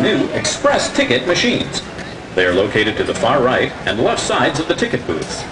new express ticket machines. They are located to the far right and left sides of the ticket booths.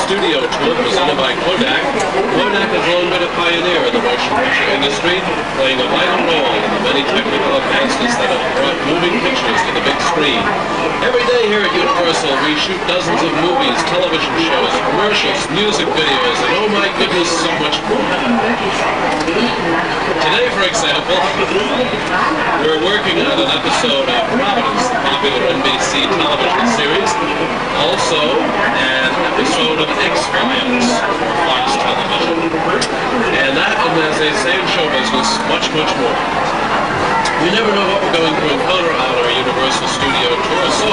Studio tour presented by Kodak. Kodak has long been a pioneer in the motion picture industry, playing a vital role in the many technical advances that have brought moving pictures to the big screen. Every day here at Universal, we shoot dozens of movies, television shows, commercials, music videos, and oh my goodness, so much more. Today, for example, we're working on an episode of Providence, the popular NBC television series. Also, an episode of X-Files, Fox Television. And that, and as they say in show business, much, much more. We never know what we're going to encounter on our Universal Studio tour, so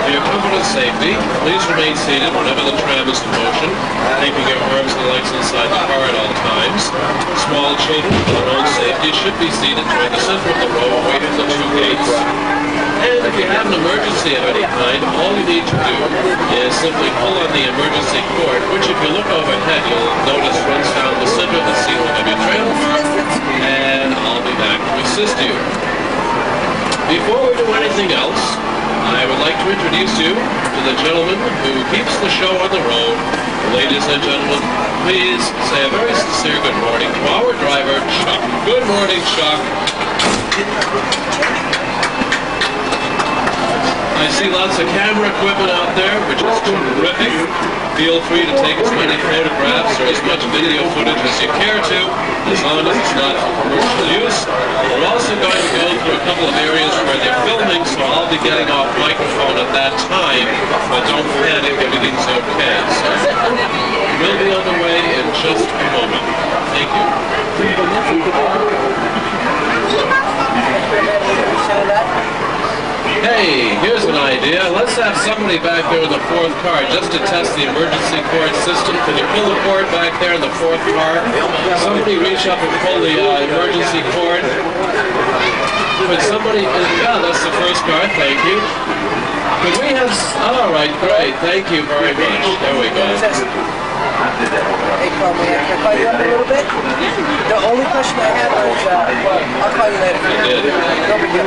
for your comfort and safety, please remain seated whenever the tram is in motion, keeping your arms and legs inside the car at all times. Small children, for their own safety, should be seated toward the center of the row away from the two gates. And if you have an emergency of any kind, all you need to do is simply pull on the emergency cord, which if you look overhead, you'll notice runs down the center of the ceiling of your tram, and I'll be back to assist you. Before we do anything else, I would like to introduce you to the gentleman who keeps the show on the road. Ladies and gentlemen, please say a very sincere good morning to our driver, Chuck. Good morning, Chuck. I see lots of camera equipment out there, which is terrific. Feel free to take as many photographs or as much video footage as you care to, as long as it's not for commercial use. We're also going to go through a couple of areas where they're filming, so I'll be getting off microphone at that time, but don't panic, everything's okay. So we'll be on the way in just a moment. Thank you. Hey, here's an idea. Let's have somebody back there in the fourth car just to test the emergency cord system. Can you pull the cord back there in the fourth car? Somebody reach up and pull the emergency cord. Could somebody, yeah, that's the first car, thank you. Could we have, all right, great, thank you very much. There we go. Hey, Carl, may I call you up a little bit? The only question I had was, I'll call you later. You did. No big deal.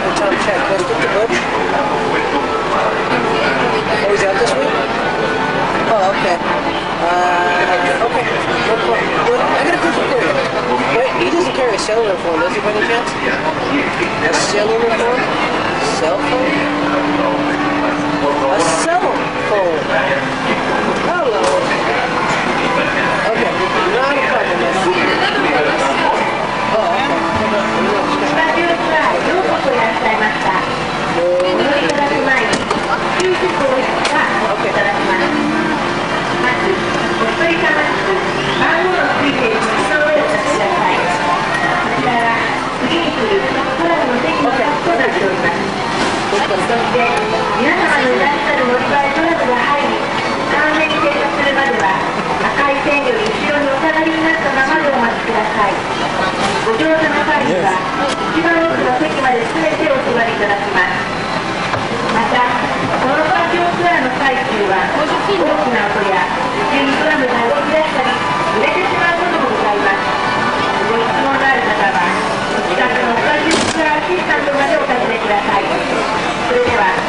What time check? Let's get the book. Oh, is that this week? Oh, okay. Okay. No problem. Well, I got a question for you. Wait, he doesn't carry a cellular phone, does he, by any chance? A cellular phone? Cell phone? A cell phone. Hello. Okay. Not a problem. Oh,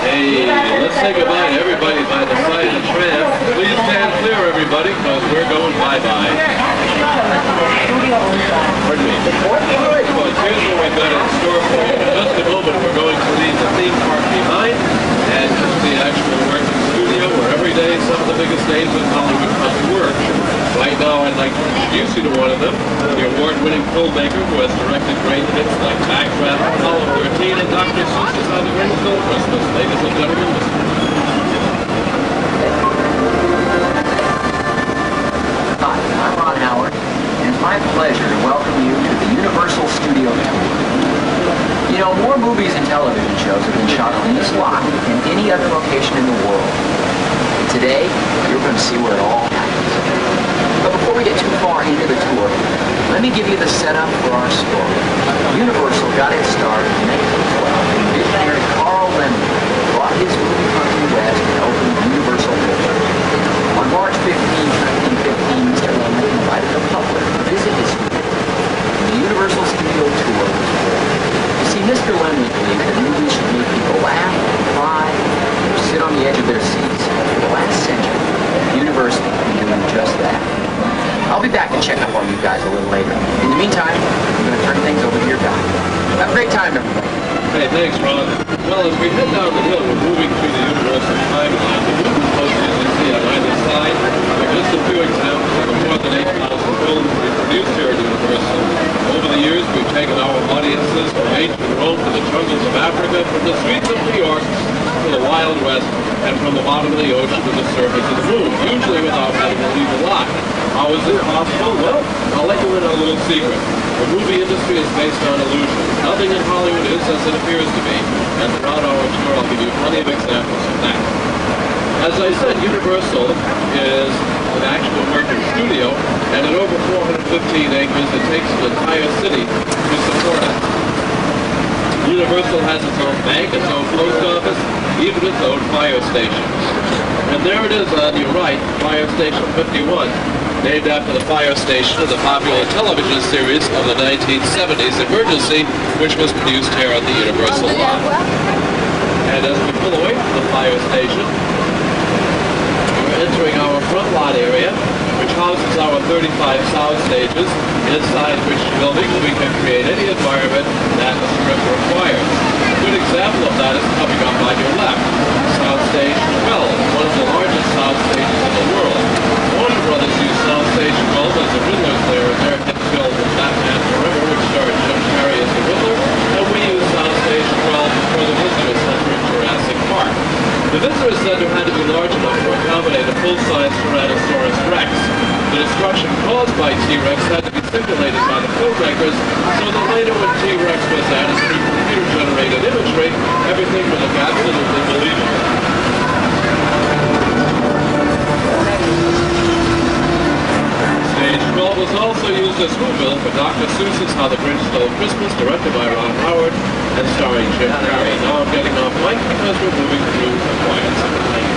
Hey, let's say goodbye to everybody by the side of the tram. Please stand clear, everybody, because we're going bye-bye. Pardon me. All right, well, here's what we've got in store for you. In just a moment, we're going to leave the theme park behind and to the actual working studio where every day some of the biggest names in Hollywood come to work. Right now, I'd like to introduce you to one of them, the award-winning filmmaker who has directed great hits like Backdraft, Apollo 13, and Dr. Seuss's How the Grinch Stole Christmas. Ladies and gentlemen, Hi, I'm Ron Howard, and it's my pleasure to welcome you to the Universal Studio Tour. You know, more movies and television shows have been shot on this lot than any other location in the world. And today, you're going to see where it all happens. But before we get too far into the tour, let me give you the setup for our story. Universal got its start in 1912 when visionary Carl Lemon brought his movie company west and opened Universal Pictures. On March 15, 1915, Mr. Lemon invited the public to visit his studio. And the Universal Studio Tour was born. You see, Mr. Lemon believed that movies should make people laugh, cry, or sit on the edge of their seats. For the last century, Universal has been doing just that. I'll be back to check up on you guys a little later. In the meantime, I'm going to turn things over to your guy. Have a great time, everybody. hey, thanks, Ron. Well, as we head down the hill, we're moving through the Universal timeline. The movie posters you see on either side are just a few examples of the more than 8,000 films we produced here at Universal. Over the years, we've taken our audiences from ancient Rome to the jungles of Africa, from the streets of New York to the Wild West, and from the bottom of the ocean to the surface of the moon, usually without having to leave a lot. How is this possible? Well, I'll let you in on a little secret. The movie industry is based on illusion. Nothing in Hollywood is as it appears to be, and throughout our tour I'll give you plenty of examples of that. As I said, Universal is an actual working studio, and at over 415 acres, it takes an entire city to support it. Universal has its own bank, its own post office, even its own fire station. And there it is on your right, Fire Station 51, named after the fire station of the popular television series of the 1970s, Emergency, which was produced here at the Universal lot. And as we pull away from the fire station, we're entering our front lot area, which houses our 35 sound stages, inside which buildings we can create any environment that the script requires. A good example of that is coming up on your left. Soundstage 12, one of the largest sound stages in the world. Warner Brothers used Soundstage 12 as the Riddler's lair in their hit film Batman Forever, which starred Jim Carrey as the Riddler, and we use Soundstage 12 for the Visitor Center in Jurassic Park. The Visitor Center had to be large enough to accommodate a full-size Tyrannosaurus Rex. The destruction caused by T-Rex had to be simulated by the filmmakers, so that later when T-Rex was added through computer-generated imagery, everything would look absolutely believable. Stage 12 was also used as Whoville for Dr. Seuss's How the Grinch Stole Christmas, directed by Ron Howard and starring Jim Carrey. Now I'm getting off mic because we're moving through a quiet second lane.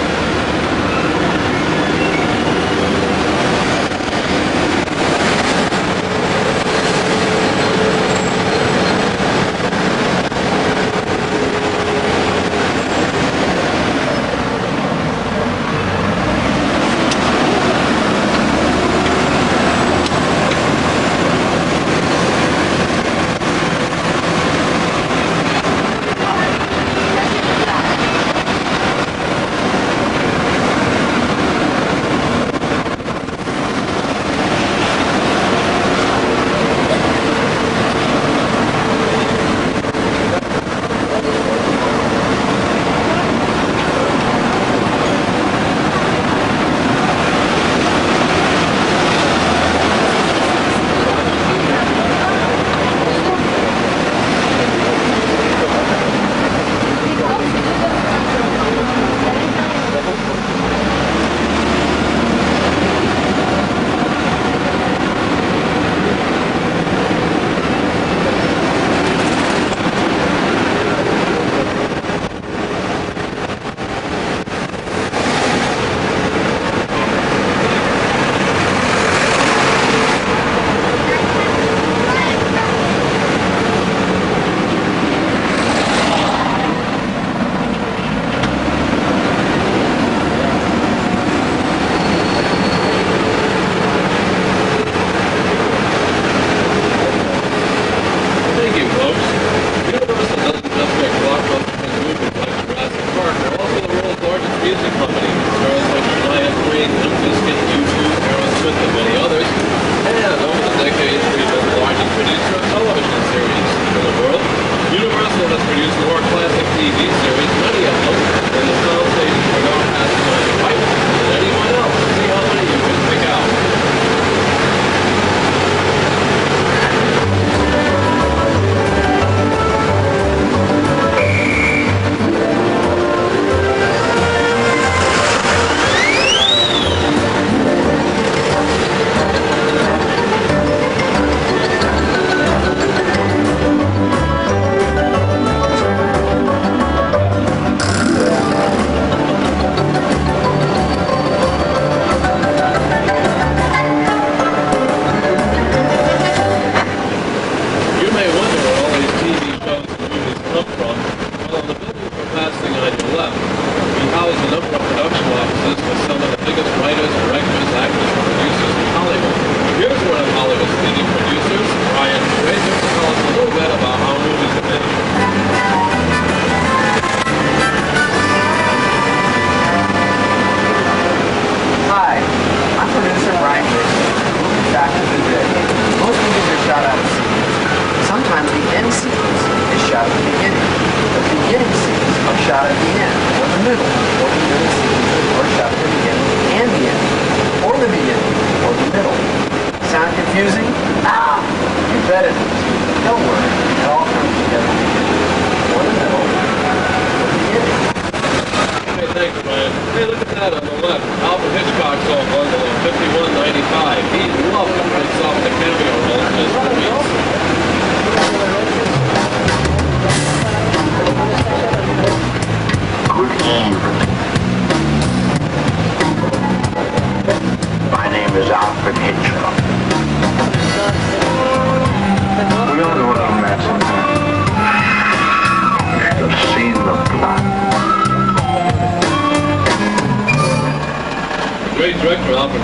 Hey, look at that on the left. Alfred Hitchcock's old bungalow, 5195. He loved to print off the cameo roles just for weeks.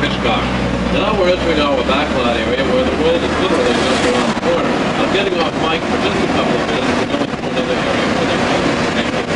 Hitchcock. Now we're entering our backlot area where the world is literally just around the corner. I'm getting off mic for just a couple of minutes and going to another area where they're going. Thank you.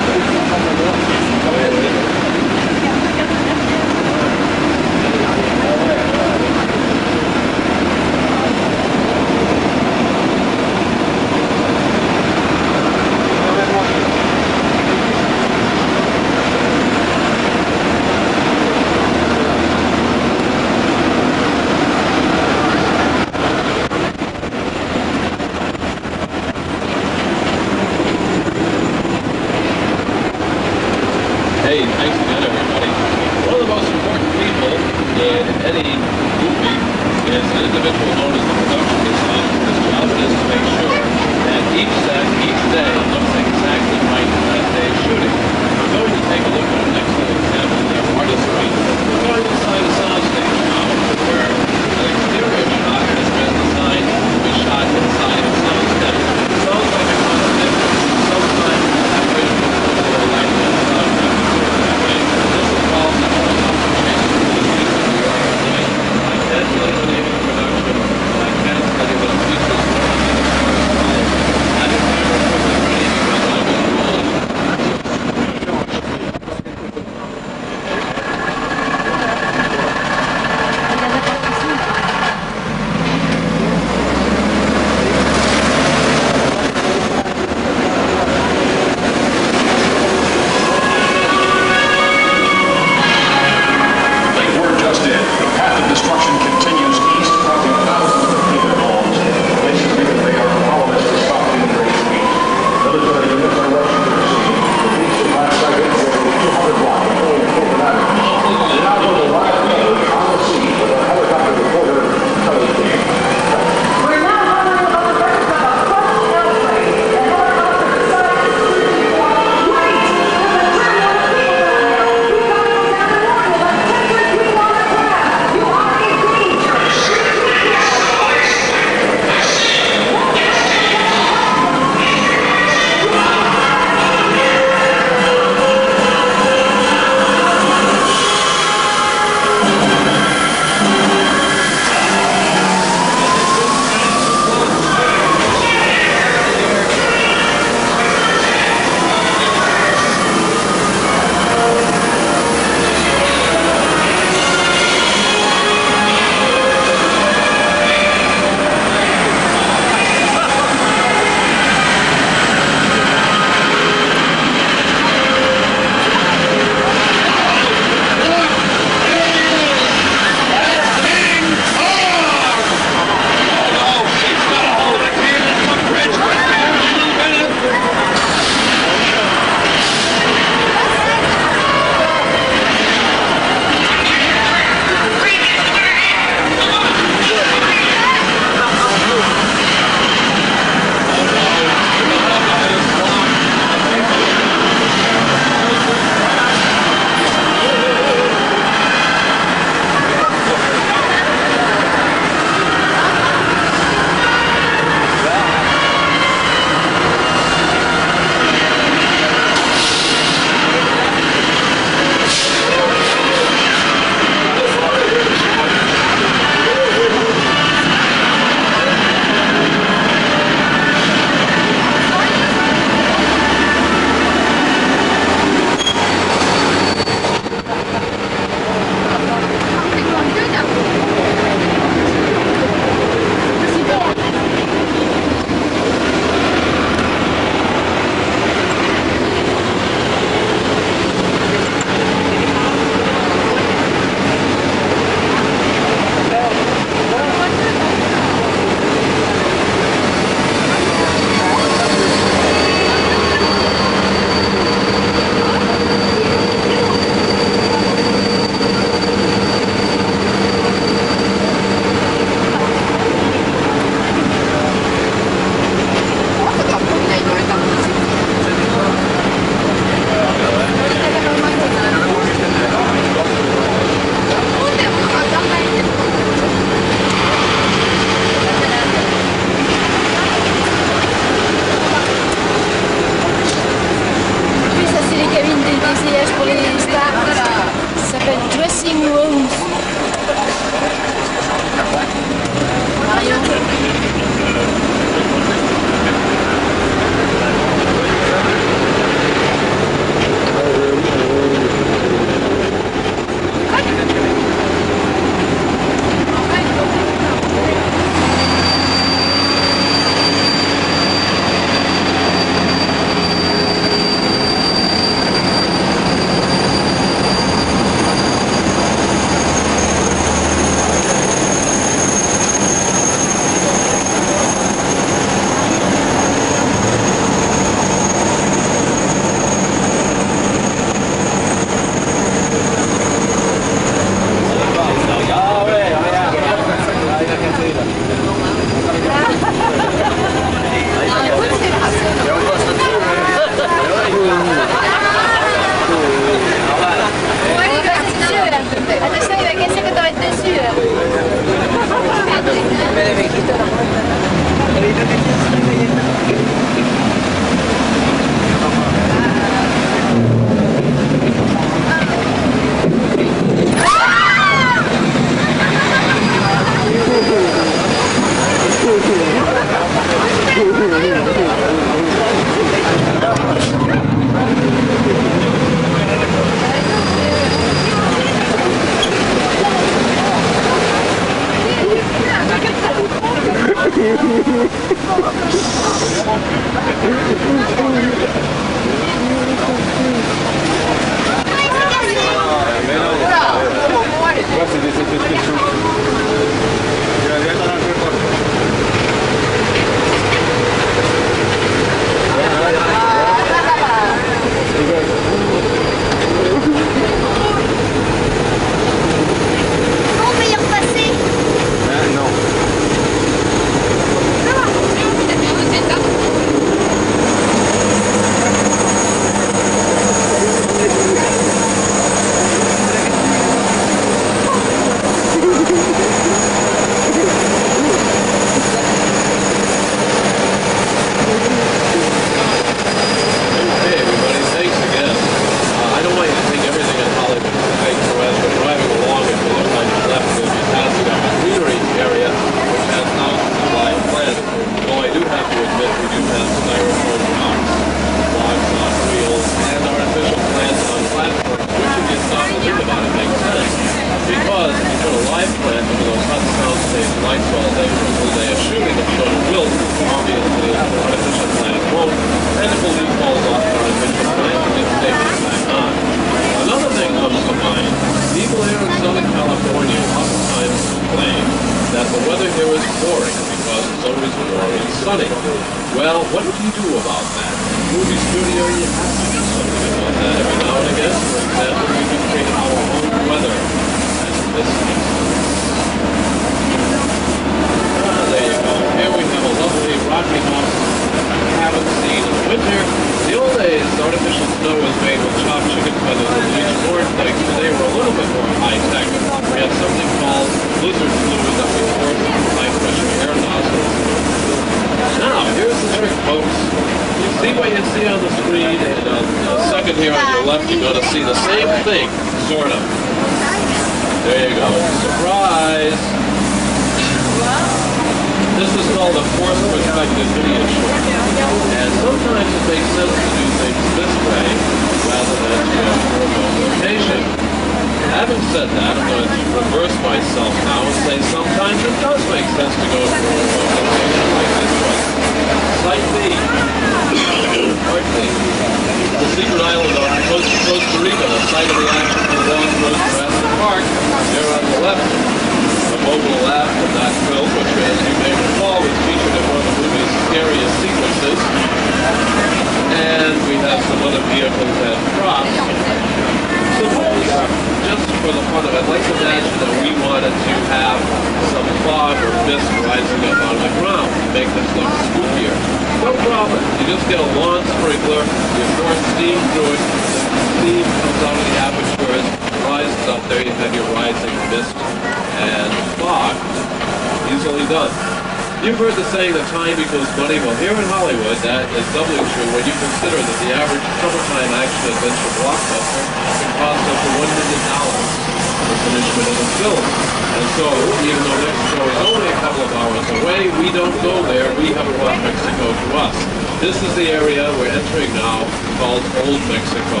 You've heard the saying that time equals money. Well, here in Hollywood, that is doubly true when you consider that the average summertime action-adventure blockbuster can cost up to $1 million for finishment of the film. And so, even though Mexico is only a couple of hours away, we don't go there. We have brought Mexico to us. This is the area we're entering now, called Old Mexico.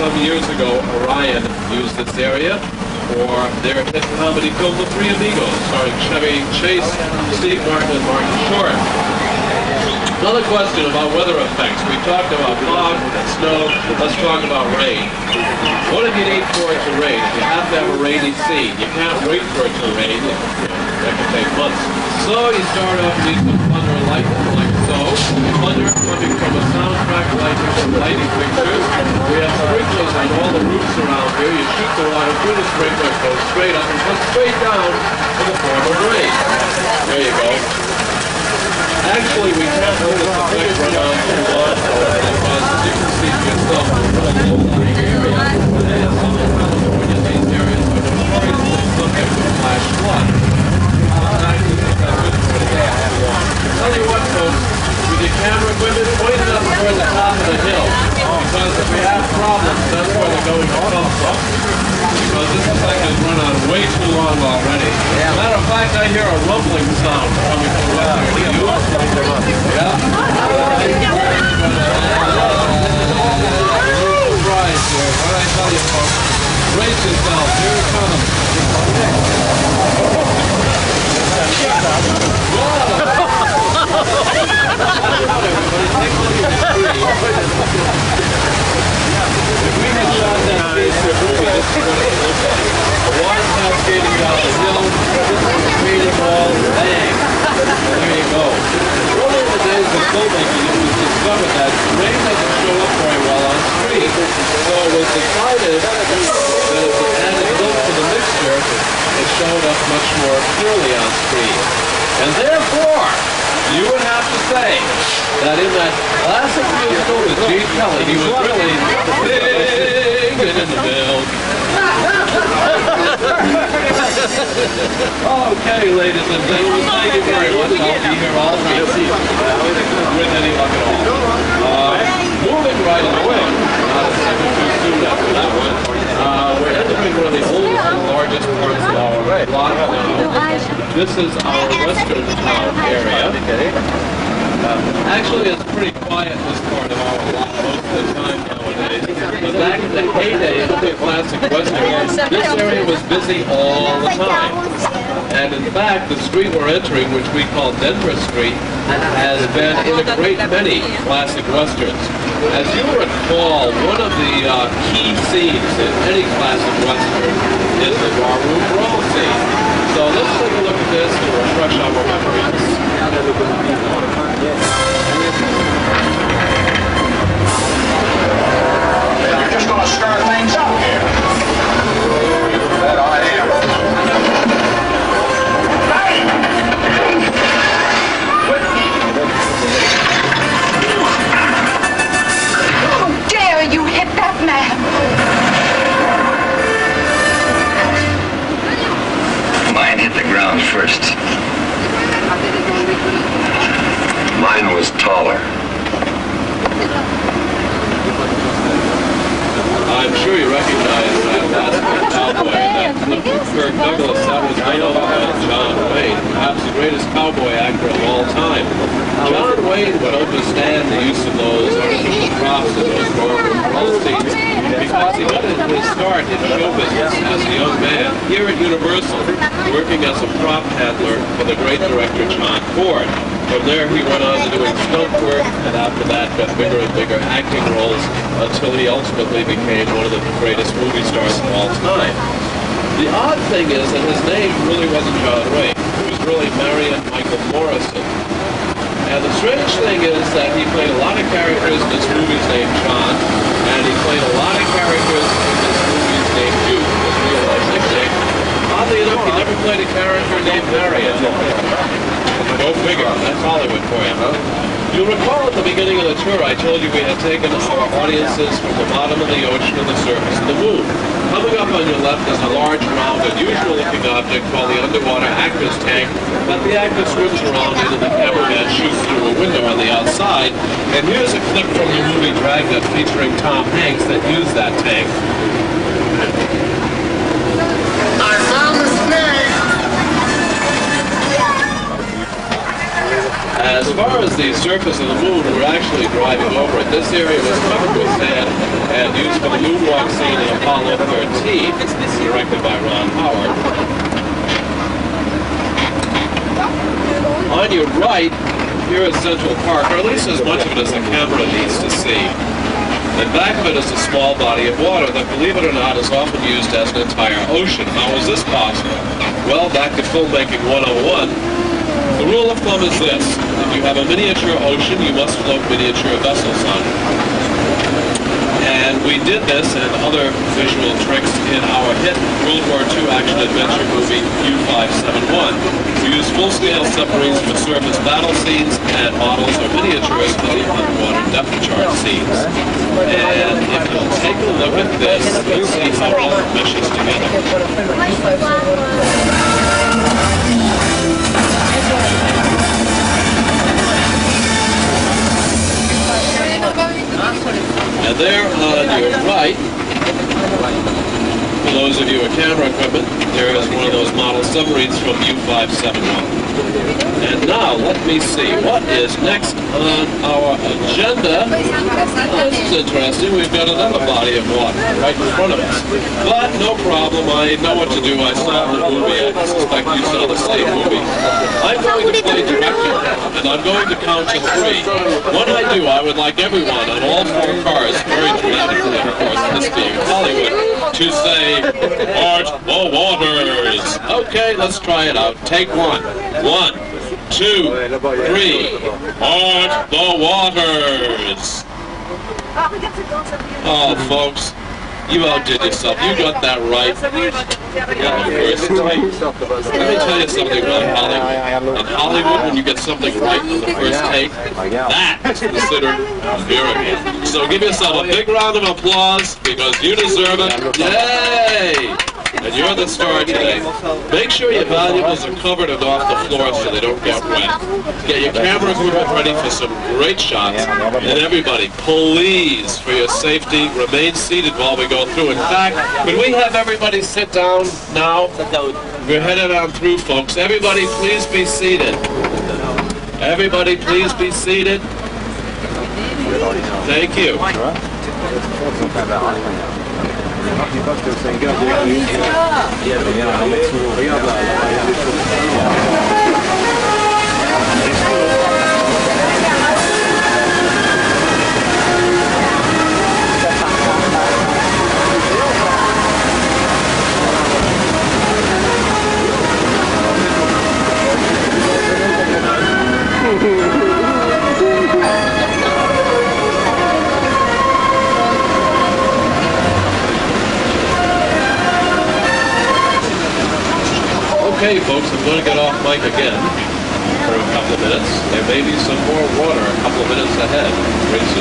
Some years ago, Orion used this area for their hit comedy film The Three Amigos, starring Chevy Chase, Steve Martin, and Martin Short. Another question about weather effects. We talked about fog and snow. Let's talk about rain. What do you need for it to rain? You have to have a rainy scene. You can't wait for it to rain. That can take months. So you start off with some thunder and lightning, like so. Thunder coming from a soundtrack lighting fixtures. We have sprinklers on all the roofs around here. You shoot the water through the sprinklers, goes straight up and comes straight down in the form of rain. There you go. Actually, we can't let this effect run on too long, because as you can see for yourself, we're in a low-lying area. And some of California, these areas are notoriously subject to flash flood. Tell you what, folks, with your camera equipment, point it up toward the top of the hill, because if we have problems, that's where they're going to come from. Because this effect has run on way too long already. As a matter of fact, I hear a rumbling sound coming from up here. Yeah? The water cascading down the hill, creating walls, bang. There you go. Early in the days of filmmaking, it was discovered that rain doesn't show up very well on screen, so it was decided that as an added look to the mixture, it showed up much more clearly on screen. And therefore, you would have to say that in that classic musical with Gene Kelly, he was really singing in the milk. Okay, ladies and gentlemen, thank you very much. I'll be here all week with any luck at all. Moving right away, not a second too soon after that one, we're entering one of the oldest and largest parts of our block now. This is our western town area. Actually, it's pretty quiet, this part of our block most of the time nowadays. But back in the heyday of the classic western, this area was busy all the time. And in fact, the street we're entering, which we call Denver Street, has been in a great many classic westerns. As you recall, one of the key scenes in any classic western is the barroom brawl scene. So let's take a look at this and refresh our memories. You're just going to stir things up here. That I am. How dare you hit that man? Mine hit the ground first. Mine was taller. I'm sure you recognize that last cowboy, that Kirk Douglas. That was none other than John Wayne, perhaps the greatest cowboy actor of all time. John Wayne would understand the use of those artificial props and those barroom brawl scenes because he got his start in show business as a young man here at Universal, working as a prop handler for the great director John Ford. From there, he went on to doing stunt work, and after that, got bigger and bigger acting roles until he ultimately became one of the greatest movie stars of all time. The odd thing is that his name really wasn't John Wayne. It was really Marion Michael Morrison. And the strange thing is that he played a lot of characters in this movie's named John, and he played a lot of characters in this movie's named Duke, his real-life nickname. Oddly enough, he never played a character named Marion. Go figure. That's Hollywood for you, huh? You'll recall at the beginning of the tour I told you we had taken our audiences from the bottom of the ocean to the surface of the moon. Coming up on your left is a large, round, unusual-looking object called the underwater actor's tank that the actor swims around in and the cameraman shoots through a window on the outside. And here's a clip from the movie Dragnet featuring Tom Hanks that used that tank. I found the snake! As far as the surface of the moon, we're actually driving over it. This area was covered with sand and used for the moonwalk scene in Apollo 13, directed by Ron Howard. On your right, here is Central Park, or at least as much of it as the camera needs to see. And back of it is a small body of water that, believe it or not, is often used as an entire ocean. How is this possible? Well, back to filmmaking 101. The rule of thumb is this: if you have a miniature ocean, you must float miniature vessels on it. And we did this and other visual tricks in our hit World War II action-adventure movie U-571. We used full-scale submarines for surface battle scenes and models or miniatures for the underwater depth chart scenes. And if you'll take a look at this, you'll see how all it meshes together. And there on your right, for those of you with camera equipment, there is one of those model submarines from U-571. And now, let me see, what is next on our agenda? Oh, this is interesting. We've got another body of water right in front of us. But no problem, I know what to do. I saw the movie. I suspect you saw the same movie. I'm going to play director. and I'm going to count to 3. When I do, I would like everyone on all 4 cars, very dramatically, of course, this being Hollywood, to say, Art the Waters. Okay, let's try it out. Take 1. 1, 2, 3. Art the Waters. Oh, folks, you outdid yourself. You got that right. Yeah, the first take. Let me tell you something about Hollywood. In Hollywood, when you get something right on the first take, that is considered a miracle. So give yourself a big round of applause because you deserve it. Yay! And you're the star today. Make sure your valuables are covered and off the floor so they don't get wet. Get your camera equipment ready for some great shots. And everybody, please, for your safety, remain seated while we go through. In fact, could we have everybody sit down now? We're headed on through, folks. Everybody, please be seated. Everybody, please be seated. Thank you. Okay, folks, I'm going to get off mic again for a couple of minutes. There may be some more water a couple of minutes ahead. Brace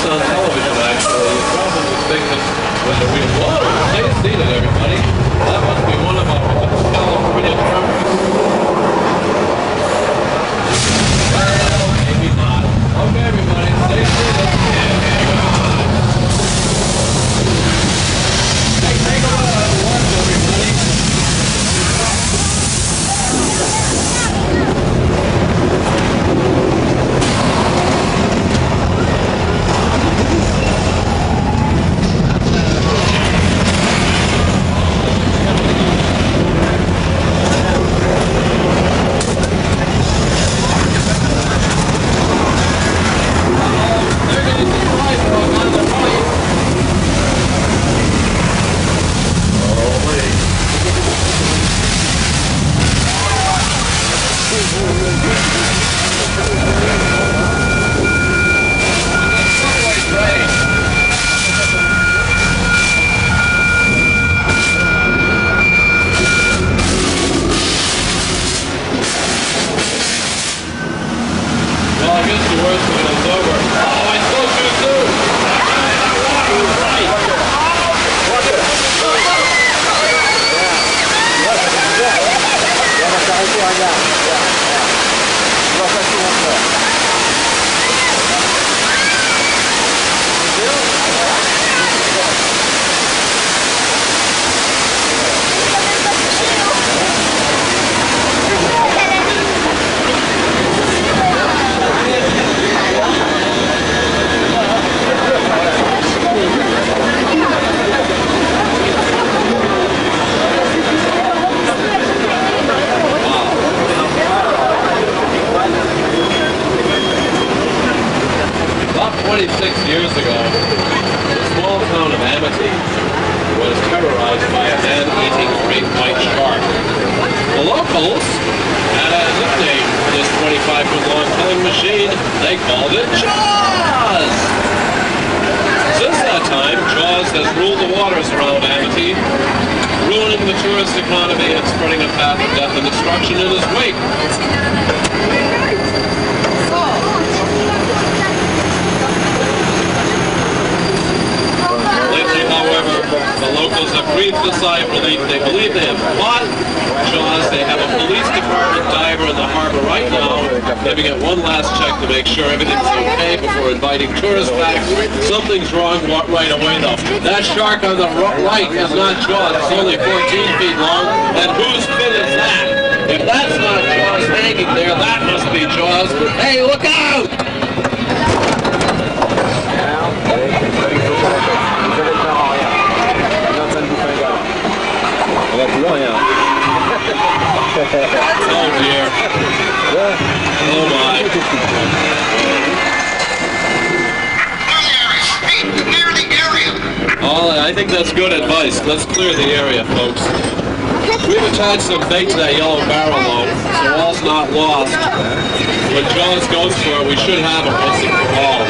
on television, actually. You probably think that whoa, they've seen it, everybody. That must be one of our California trumpets. Well, maybe not. Okay, everybody, stay seated. Hey, take a look at the watch, everybody. Shark on the right is not Jaws, it's only 14 feet long, and whose fin is that? If that's not Jaws hanging there, that must be Jaws. Hey, look out! Oh dear. Oh my. Oh, I think that's good advice. Let's clear the area, folks. We've attached some bait to that yellow barrel, though, so all's not lost. When Jaws goes for it, we should have him once and for all.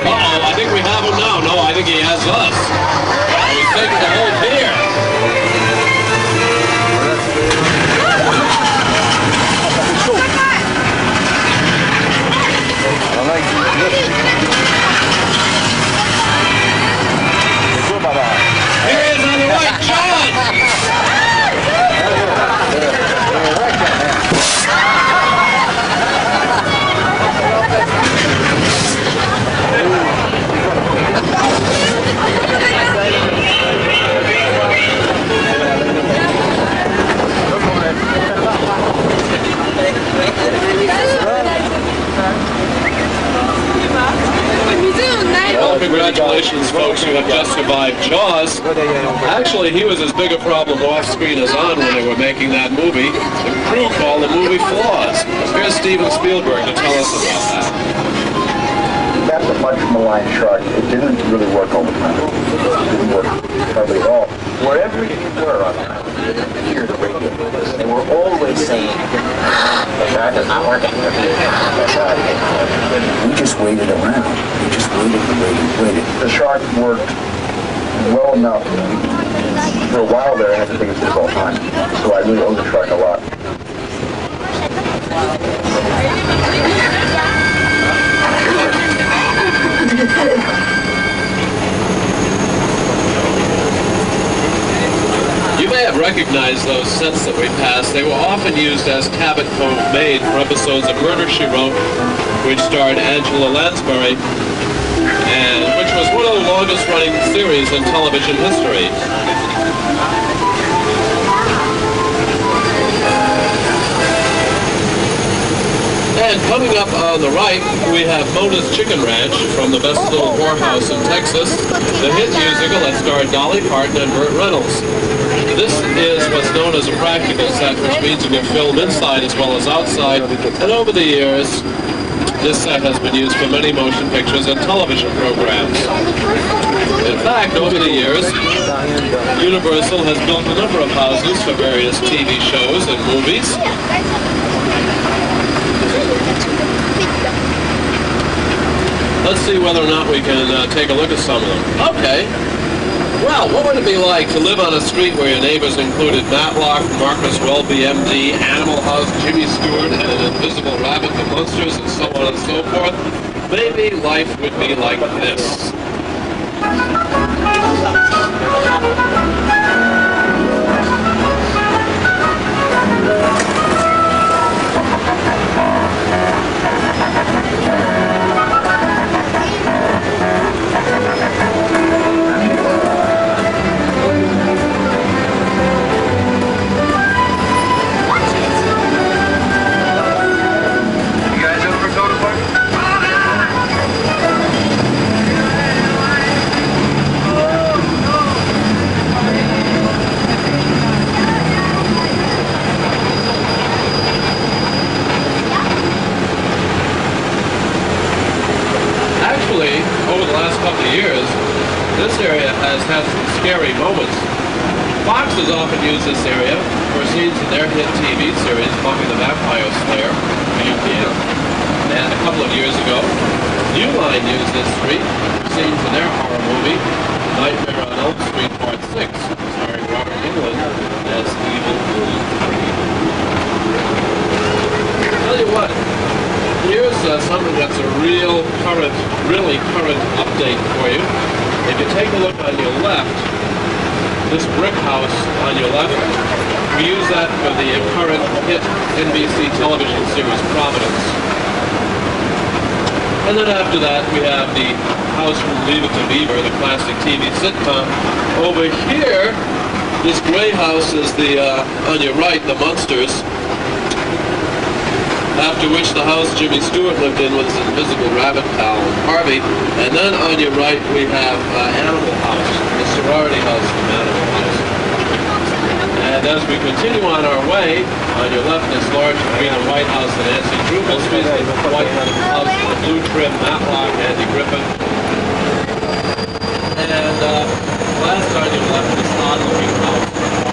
Uh-oh, I think we have him now. No, I think he has us. He's taking the whole pier. Here he is on the right, Jaws! Well, congratulations, folks, who have just survived Jaws. Actually, he was as big a problem off-screen as on when they were making that movie. The crew called the movie flaws. Here's Steven Spielberg to tell us about that. That's a much maligned shark. It didn't really work all the time. It didn't work hardly at all. Wherever you were on the island, you could hear the radio. They were always saying, the shark is not working. We just waited around. We just waited. The shark worked well enough. For a while there, I had the biggest fish of all time. So I really owe the shark a lot. recognize those sets that we passed. They were often used as Cabot Cove Maid for episodes of Murder, She Wrote, which starred Angela Lansbury, and which was one of the longest running series in television history. And coming up on the right, we have Mona's Chicken Ranch from the Best Little Whorehouse in Texas, the hit musical that starred Dolly Parton and Burt Reynolds. This is what's known as a practical set, which means you can film inside as well as outside, and over the years, this set has been used for many motion pictures and television programs. In fact, over the years, Universal has built a number of houses for various TV shows and movies. Let's see whether or not we can take a look at some of them. Okay. Well, what would it be like to live on a street where your neighbors included Matlock, Marcus Welby, MD, Animal House, Jimmy Stewart, and an invisible rabbit, the Munsters, and so on and so forth? Maybe life would be like this. Over the last couple of years, this area has had some scary moments. Fox has often used this area for scenes in their hit TV series, Buffy the Vampire Slayer, UPN. And a couple of years ago, New Line used this street for scenes in their horror movie, Nightmare on Elm Street Part 6, starring Robert Englund as Evil Fool. Tell you what, here's something that's a really current update for you. If you take a look on your left, this brick house on your left, we use that for the current hit NBC television series Providence. And then after that, we have the house from Leave It to Beaver, the classic TV sitcom. Over here, this gray house is the, on your right, the Munsters. After which the house Jimmy Stewart lived in was his invisible rabbit pal, Harvey. And then on your right we have Animal House, the sorority house from Animal House. And as we continue on our way, on your left is large green and white house of Nancy Drupal, speaking of the white house with the blue trim, Matlock, Andy Griffin. And last on your left is odd-looking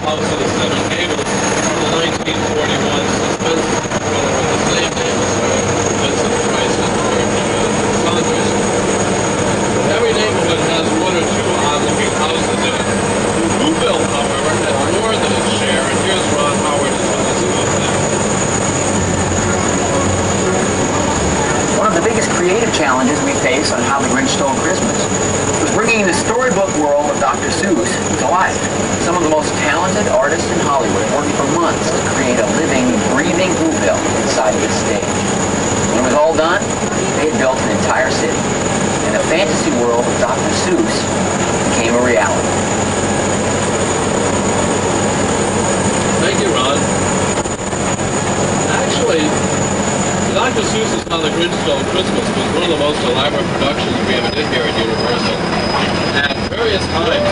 house of the Seven Gables, the 1941 suspense thriller with the same name as Vincent Price and George Saunders. Every neighborhood has one or two odd-looking houses in it. Whoville, however, has more than its share, and here's Ron Howard to tell us about that. One of the biggest creative challenges we face on How the Grinch Stole Christmas was bringing the storybook world of Dr. Seuss to life. Some of the most talented artists in Hollywood worked for months to create a living, breathing Whoville inside of this stage. When it was all done, they had built an entire city, and the fantasy world of Dr. Seuss became a reality. Thank you, Ron. Actually, Dr. Seuss's How the Grinch Stole Christmas was one of the most elaborate productions we ever did here at Universal. At various times,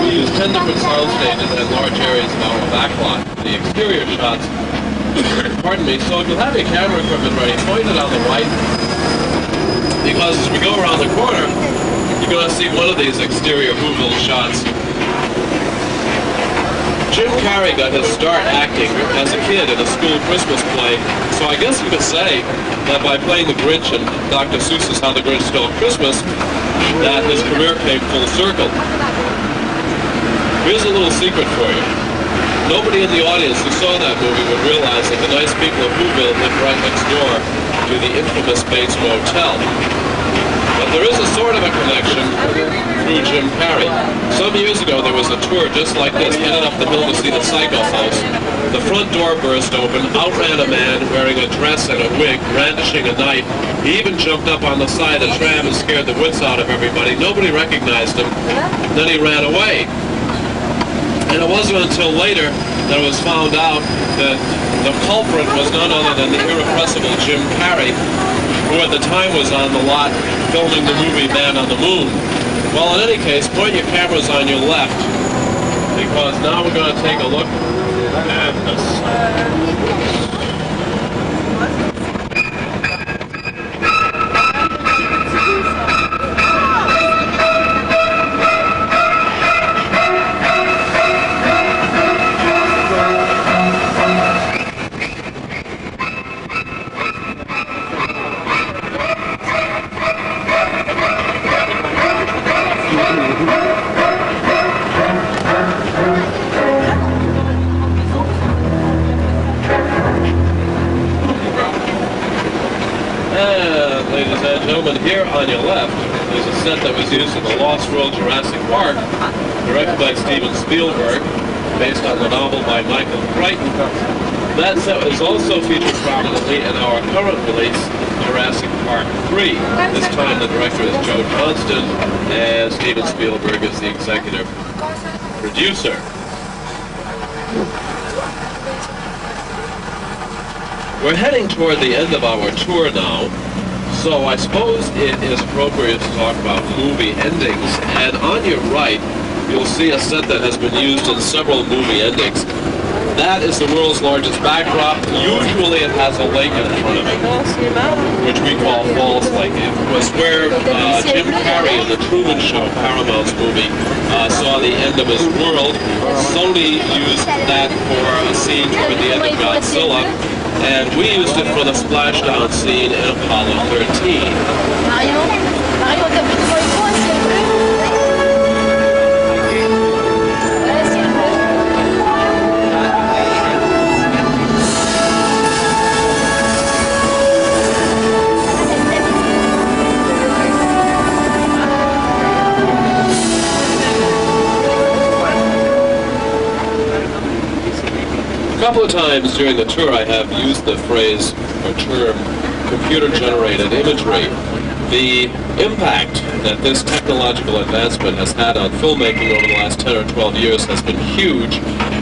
we used 10 different sound stages and large areas of our backlot. The exterior shots, pardon me, so if you'll have your camera equipment ready, point it on the right, because as we go around the corner, you're going to see one of these exterior Whoville shots. Jim Carrey got his start acting as a kid in a school Christmas play, so I guess you could say that by playing the Grinch in Dr. Seuss's How the Grinch Stole Christmas, that his career came full circle. Here's a little secret for you. Nobody in the audience who saw that movie would realize that the nice people of Whoville lived right next door to the infamous Bates Motel. But there is a sort of a connection through Jim Carrey. Some years ago there was a tour just like this, headed up the hill to see the Psycho House. The front door burst open, out ran a man wearing a dress and a wig, brandishing a knife. He even jumped up on the side of the tram and scared the wits out of everybody. Nobody recognized him. Then he ran away. And it wasn't until later that it was found out that the culprit was none other than the irrepressible Jim Carrey, who at the time was on the lot filming the movie Man on the Moon. Well, in any case, point your cameras on your left, because now we're going to take a look at this. Here on your left is a set that was used in the Lost World Jurassic Park, directed by Steven Spielberg, based on the novel by Michael Crichton. That set is also featured prominently in our current release, Jurassic Park 3. This time the director is Joe Johnston, and Steven Spielberg is the executive producer. We're heading toward the end of our tour now. So I suppose it is appropriate to talk about movie endings, and on your right you'll see a set that has been used in several movie endings. That is the world's largest backdrop. Usually it has a lake in front of it, which we call Falls Lake. It was where Jim Carrey in the Truman Show, Paramount's movie, saw the end of his world. Sony used that for a scene toward the end of Godzilla. And we used it for the splashdown scene in Apollo 13. A couple of times during the tour I have used the phrase or term computer-generated imagery. The impact that this technological advancement has had on filmmaking over the last 10 or 12 years has been huge,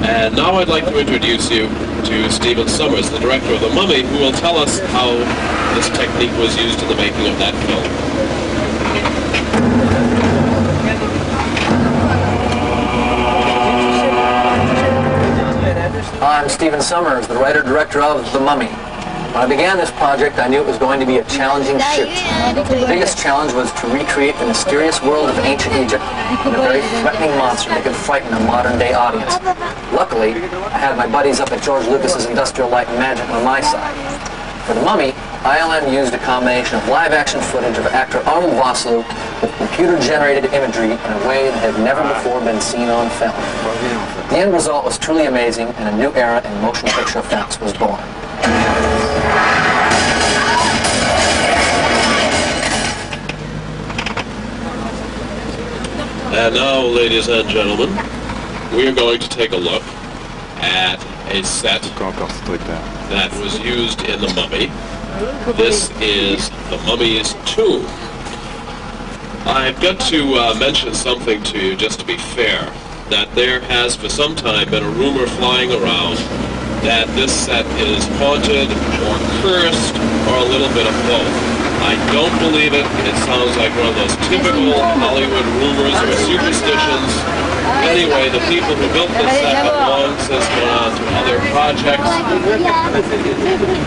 and now I'd like to introduce you to Stephen Sommers, the director of The Mummy, who will tell us how this technique was used in the making of that film. I'm Stephen Sommers, the writer-director of The Mummy. When I began this project, I knew it was going to be a challenging shoot. The biggest challenge was to recreate the mysterious world of ancient Egypt and a very threatening monster that could frighten a modern-day audience. Luckily, I had my buddies up at George Lucas's Industrial Light and Magic on my side. For The Mummy, ILM used a combination of live-action footage of actor Arnold Vosloo with computer-generated imagery in a way that had never before been seen on film. The end result was truly amazing, and a new era in motion picture effects was born. And now, ladies and gentlemen, we are going to take a look at a set that was used in The Mummy. This is The Mummy's tomb. I've got to mention something to you, just to be fair, that there has for some time been a rumor flying around that this set is haunted or cursed or a little bit of both. I don't believe it. It sounds like one of those typical Hollywood rumors or superstitions. Anyway, the people who built this set have long since gone on to other projects.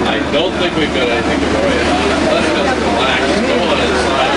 I don't think we've got anything to worry about. Let's just relax. Go on inside.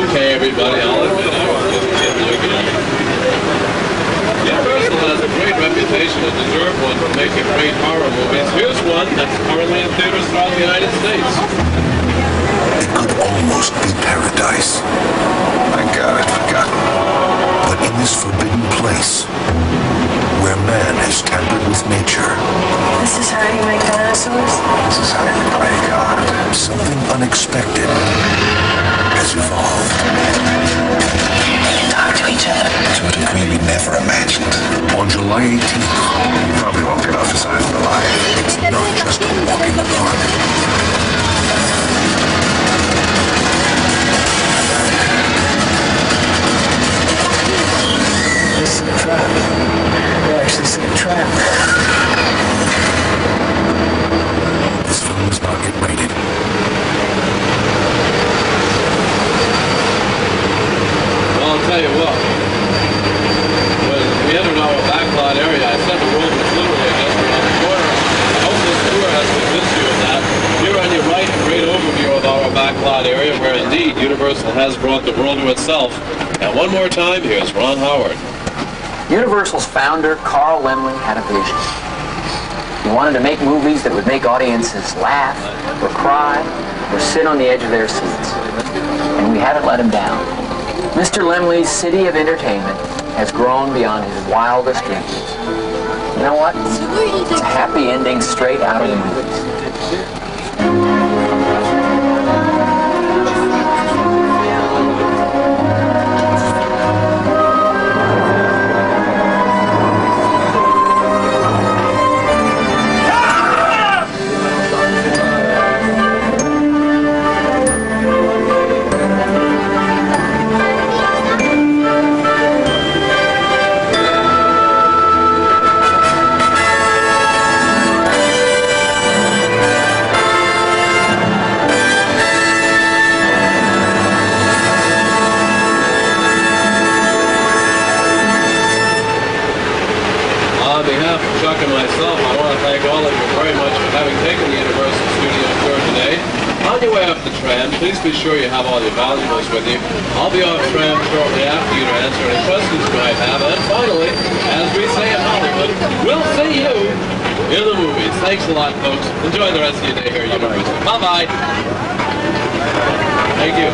Okay, everybody, I'll admit I was just kidding you again. Universal has a great reputation and deserved one for making great horror movies. Here's one that's currently in theaters throughout the United States. It could almost be paradise. Thank God I'd forgotten. But in this forbidden place, where man has tampered with nature, This is how you make dinosaurs? this is how you pray God. Something unexpected has evolved. Talk to each other. To a degree we never imagined. On July 18th, you probably won't get off this island alive. It's not just a walk in the park. This is a trap. They actually set a trap. This film is not yet rated. Well, I'll tell you what. When we entered our backlot area, I said the world was literally just around the corner. I hope this tour has convinced you of that. Here on your right, a great overview of our backlot area, where indeed Universal has brought the world to itself. And one more time, here's Ron Howard. Universal's founder, Carl Laemmle, had a vision. He wanted to make movies that would make audiences laugh, or cry, or sit on the edge of their seats. And we haven't let him down. Mr. Laemmle's City of Entertainment has grown beyond his wildest dreams. You know what? It's a happy ending straight out of the movies. On behalf of Chuck and myself, I want to thank all of you very much for having taken the Universal Studio tour today. On your way up the tram, please be sure you have all your valuables with you. I'll be off tram shortly after you to answer any questions you might have. And finally, as we say in Hollywood, we'll see you in the movies. Thanks a lot, folks. Enjoy the rest of your day here at Universal. Bye-bye. Thank you.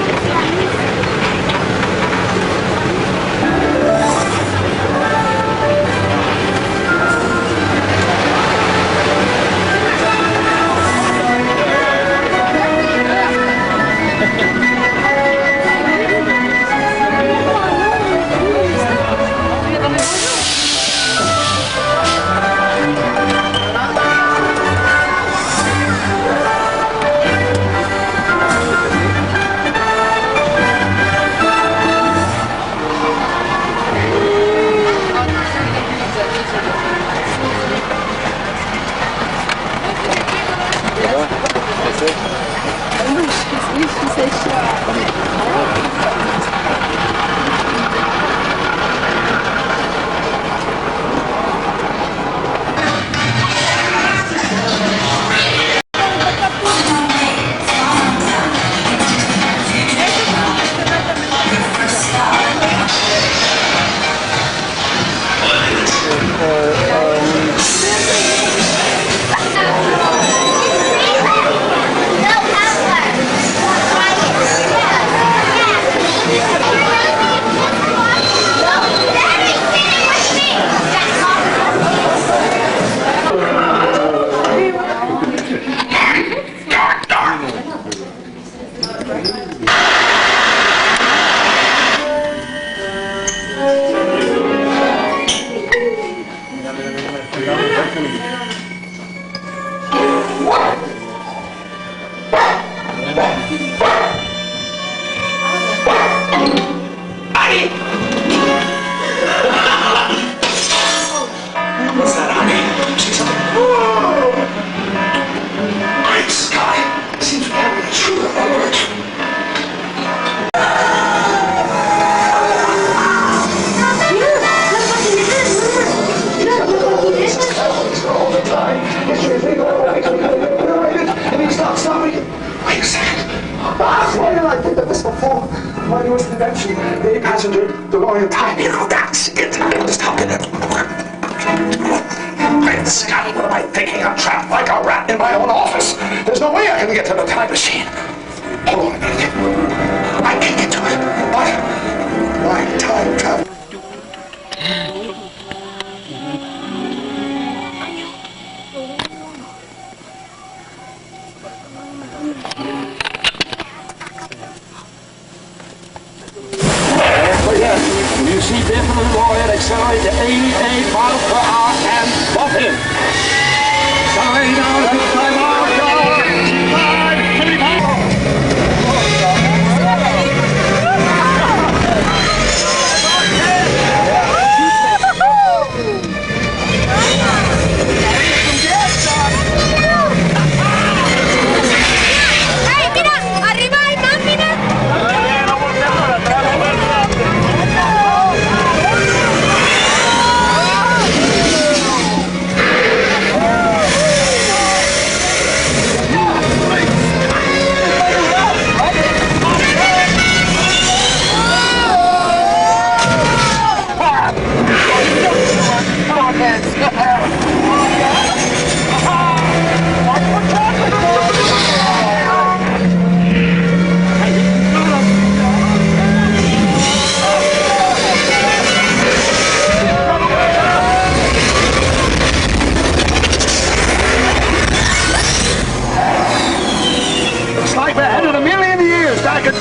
What's that, honey? She's... Oh! Great Scott! Seems we're having a true alert. All the time. Stop me. Wait a second. Why did I think of this before? My newest invention, the passenger DeLorean time hero. That's it. Stop it. Great Scott, what am I thinking? I'm trapped like a rat in my own office. There's no way I can get to the time machine. Hold on a minute. I can get to it. But why time travel? You see definitely Lawyer accelerate to 88 miles per hour and bump him. Accelerating now to 55 miles per hour. 75. Hey, mira, arriba hay más, mira.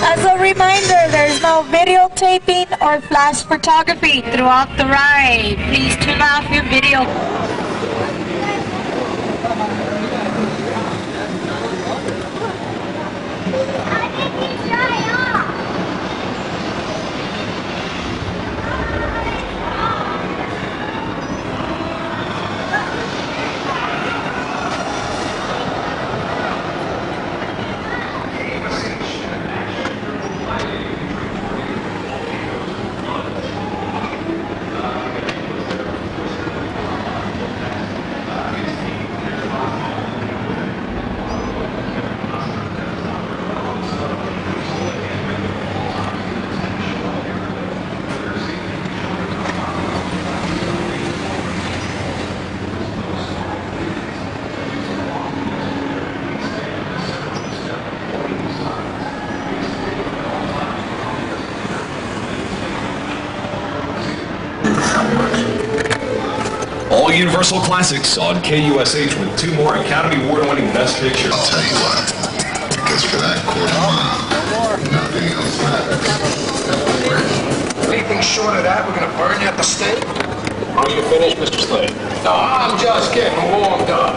As a reminder, there's no videotaping or flash photography throughout the ride. Please turn off your video. All Universal Classics on KUSH with 2 more Academy Award-winning Best Pictures. I'll tell you what, because for that quarter mile, nothing else matters. Anything short of that, we're going to burn you at the stake? Are you finished, Mr. Slade? No, I'm just getting warmed up.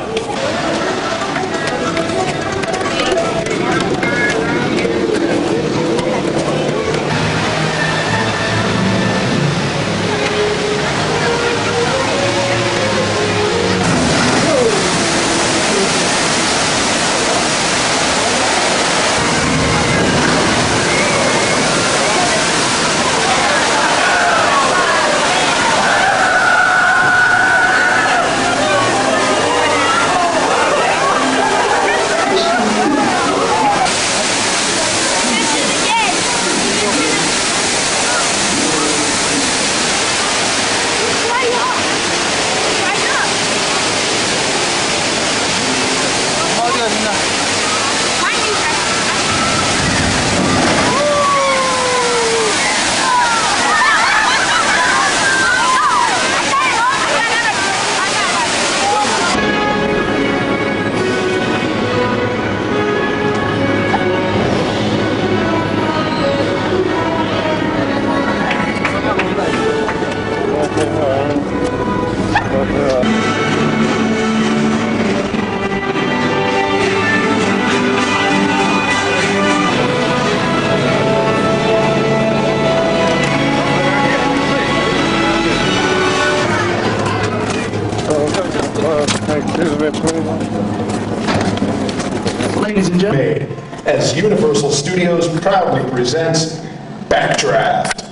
made as Universal Studios proudly presents Backdraft.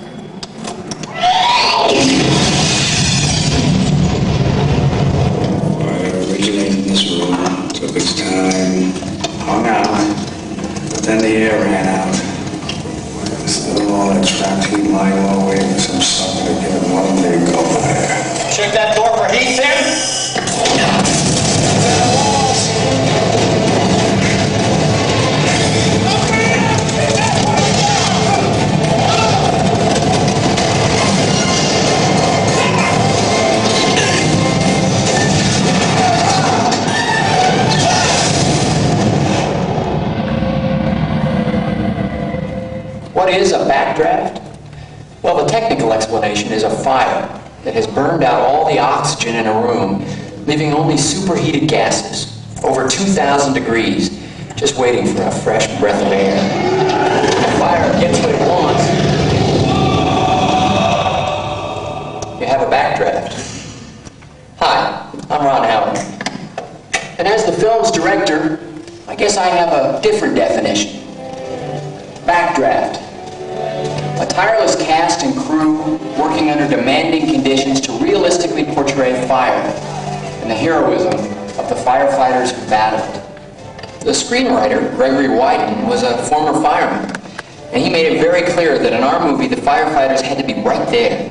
Fire originated in this room, took its time, hung out, but then the air ran out. Still all that trapped heat lying low waiting for some sucker to give it one big go fire. Check that door for heat, Tim. What is a backdraft? Well, the technical explanation is a fire that has burned out all the oxygen in a room, leaving only superheated gases, over 2,000 degrees, just waiting for a fresh breath of air. The fire gets what it wants. You have a backdraft. Hi, I'm Ron Howard. And as the film's director, I guess I have a different definition. Backdraft. A tireless cast and crew working under demanding conditions to realistically portray fire and the heroism of the firefighters who battled. The screenwriter, Gregory Wyden, was a former fireman, and he made it very clear that in our movie the firefighters had to be right there,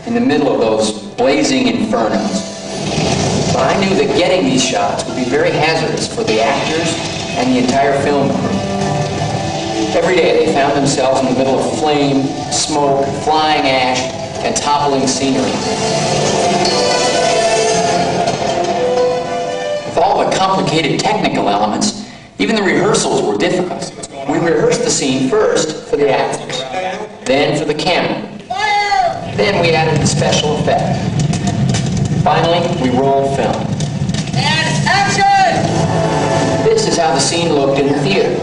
in the middle of those blazing infernos. But I knew that getting these shots would be very hazardous for the actors and the entire film crew. Every day they found themselves in the middle of flame, smoke, flying ash, and toppling scenery. With all the complicated technical elements, even the rehearsals were difficult. We rehearsed the scene first for the actors, then for the camera. Then we added the special effect. Finally, we rolled film. And action! This is how the scene looked in the theater.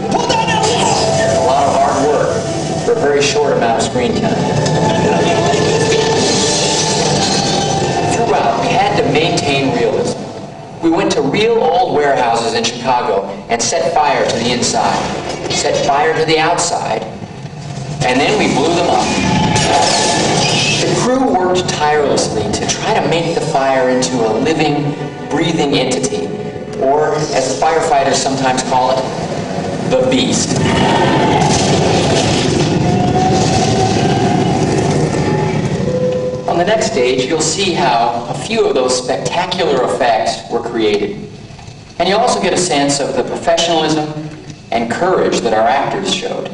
A lot of hard work for a very short amount of screen time. Throughout, we had to maintain realism. We went to real old warehouses in Chicago and set fire to the inside, set fire to the outside, and then we blew them up. The crew worked tirelessly to try to make the fire into a living, breathing entity, or as the firefighters sometimes call it, the beast. On the next stage, you'll see how a few of those spectacular effects were created. And you'll also get a sense of the professionalism and courage that our actors showed.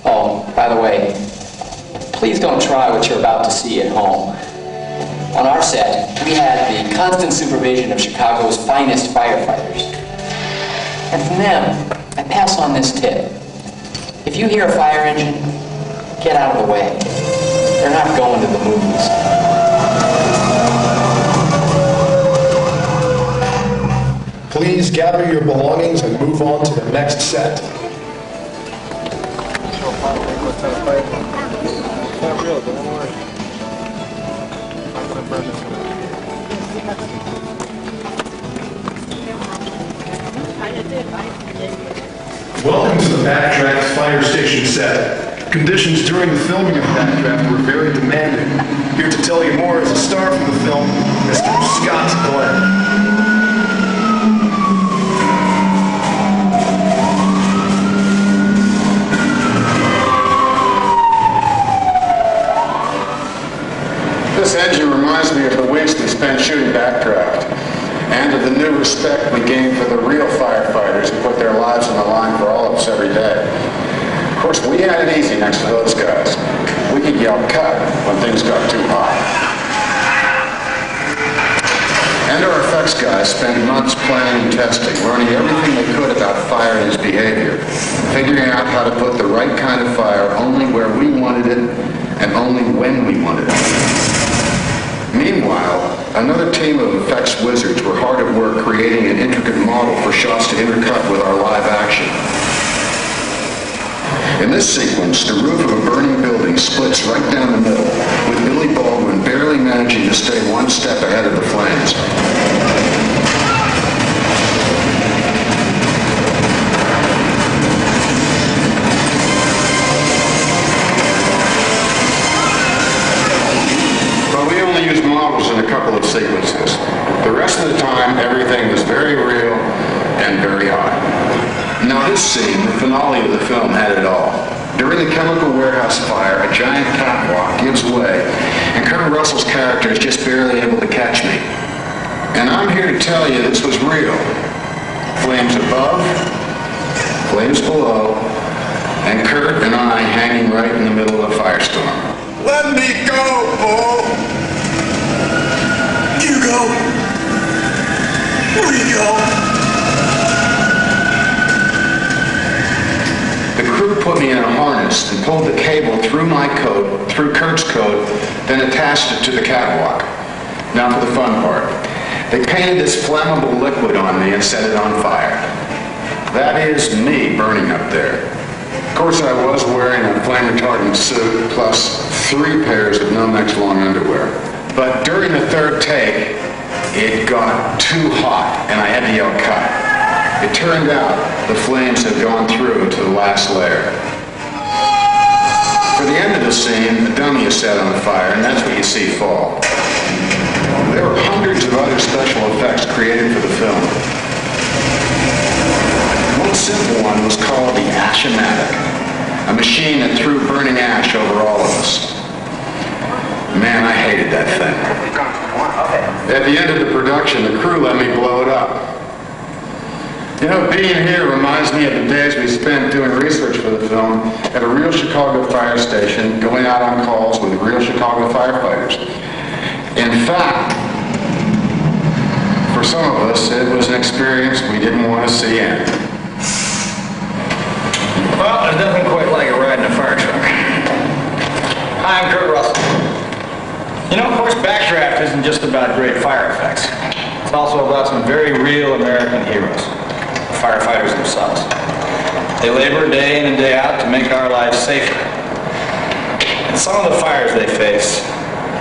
Oh, by the way, please don't try what you're about to see at home. On our set, we had the constant supervision of Chicago's finest firefighters. And from them, I pass on this tip. If you hear a fire engine, get out of the way. They're not going to the movies. Please gather your belongings and move on to the next set. Welcome to the Backdraft Fire Station set. Conditions during the filming of Backdraft were very demanding. Here to tell you more is a star from the film, Mr. Scott Glenn. This engine reminds me of the weeks we spent shooting Backdraft, and of the new respect we gained for the real firefighters who put their lives on the line for all of us every day. Of course, we had it easy next to those guys. We could yell cut when things got too hot. And our effects guys spent months planning and testing, learning everything they could about fire and its behavior, figuring out how to put the right kind of fire only where we wanted it and only when we wanted it. Meanwhile, another team of effects wizards were hard at work creating an intricate model for shots to intercut with our live action. In this sequence, the roof of a burning building splits right down the middle, with Billy Baldwin barely managing to stay one step ahead of the flames. only used models in a couple of sequences. The rest of the time, everything was very real and very hot. Now this scene, the finale of the film, had it all. During the chemical warehouse fire, a giant catwalk gives way, and Kurt Russell's character is just barely able to catch me. And I'm here to tell you this was real. Flames above, flames below, and Kurt and I hanging right in the middle of a firestorm. Let me go, Bull! You go! We go! The crew put me in a harness and pulled the cable through my coat, through Kurt's coat, then attached it to the catwalk. Now for the fun part. They painted this flammable liquid on me and set it on fire. That is me burning up there. Of course, I was wearing a flame retardant suit plus 3 pairs of Nomex long underwear. But during the third take, it got too hot and I had to yell cut. It turned out the flames had gone through to the last layer. For the end of the scene, the dummy is set on fire, and that's what you see fall. There were hundreds of other special effects created for the film. One simple one was called the Ashomatic, a machine that threw burning ash over all of us. Man, I hated that thing. At the end of the production, the crew let me blow it up. You know, being here reminds me of the days we spent doing research for the film at a real Chicago fire station, going out on calls with real Chicago firefighters. In fact, for some of us, it was an experience we didn't want to see end. Well, there's nothing quite like a ride in a fire truck. Hi, I'm Kurt Russell. You know, of course, Backdraft isn't just about great fire effects. It's also about some very real American heroes, the firefighters themselves. They labor day in and day out to make our lives safer. And some of the fires they face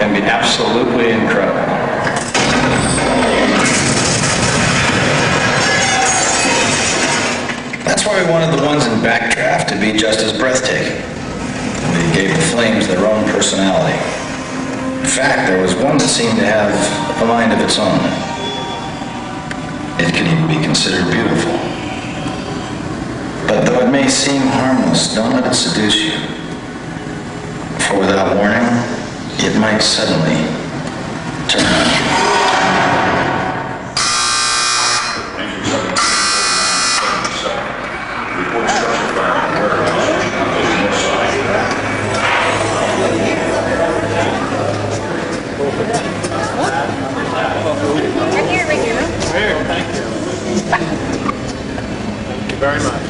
can be absolutely incredible. That's why we wanted the ones in Backdraft to be just as breathtaking. We gave the flames their own personality. In fact, there was one that seemed to have a mind of its own. It could even be considered beautiful. But though it may seem harmless, don't let it seduce you. For without warning, it might suddenly turn on you. Very much.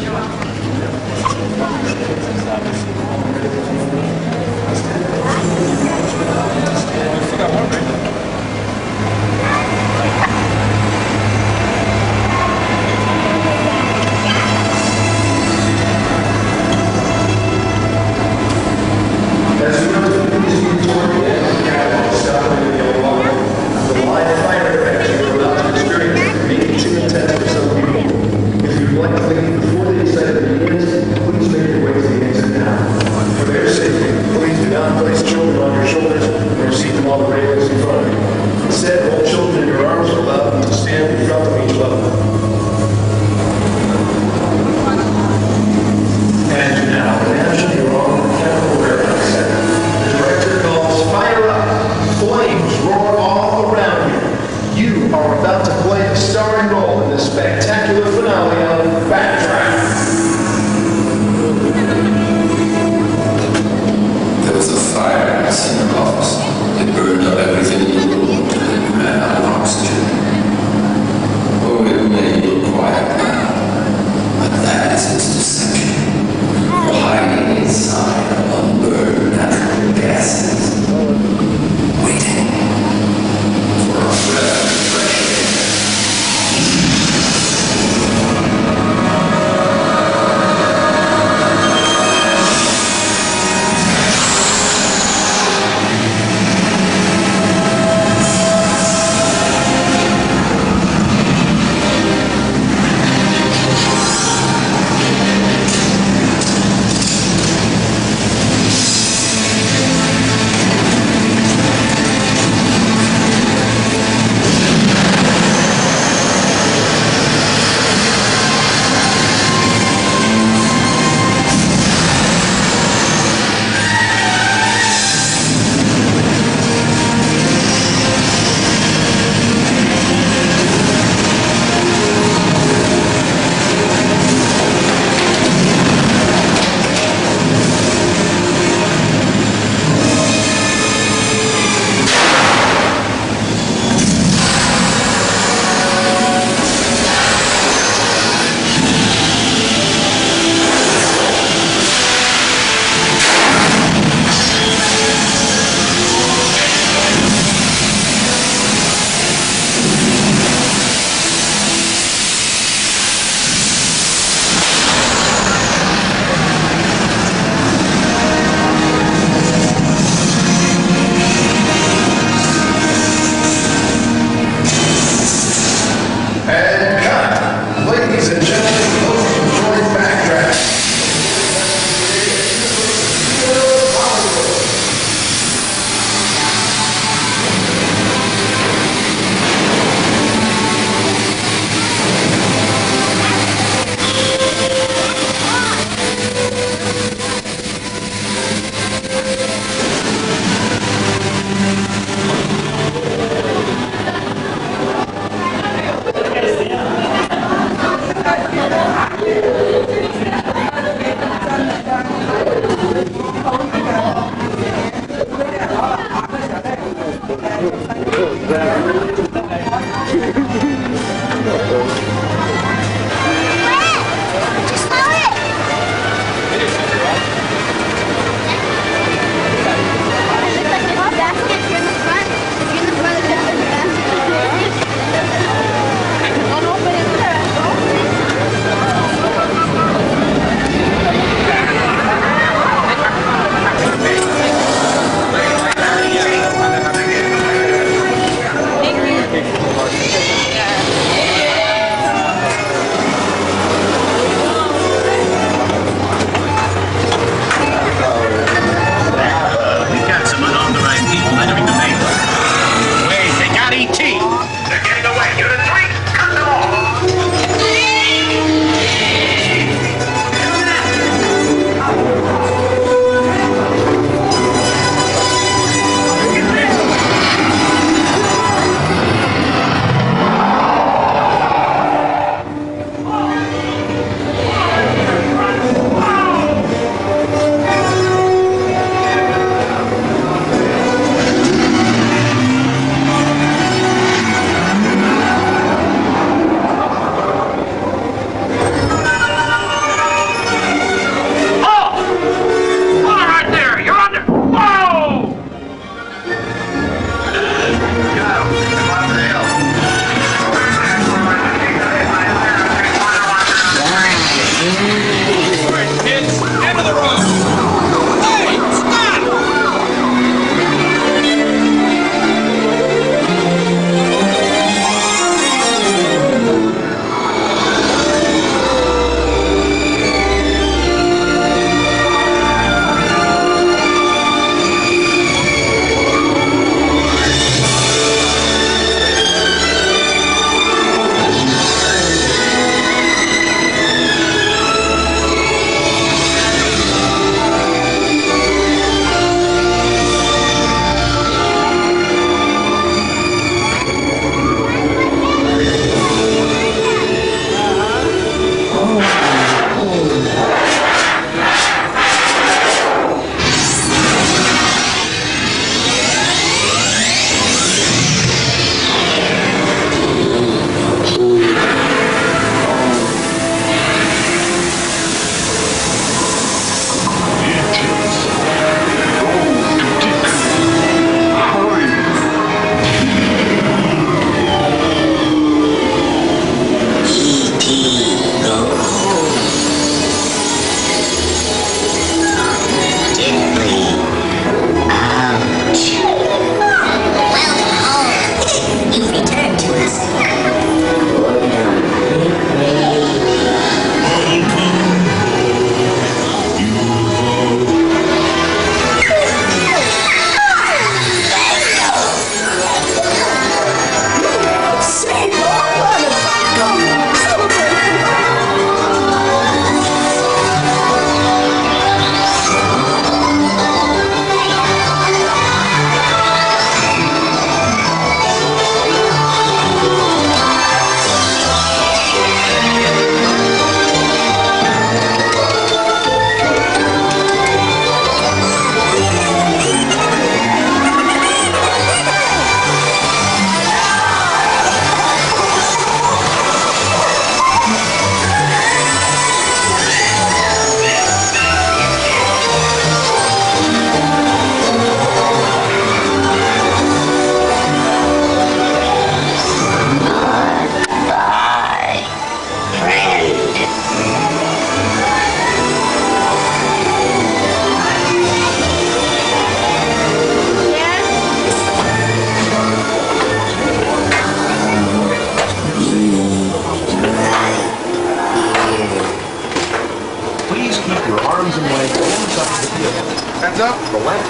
Hands up. The lamp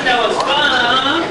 That was fun, huh?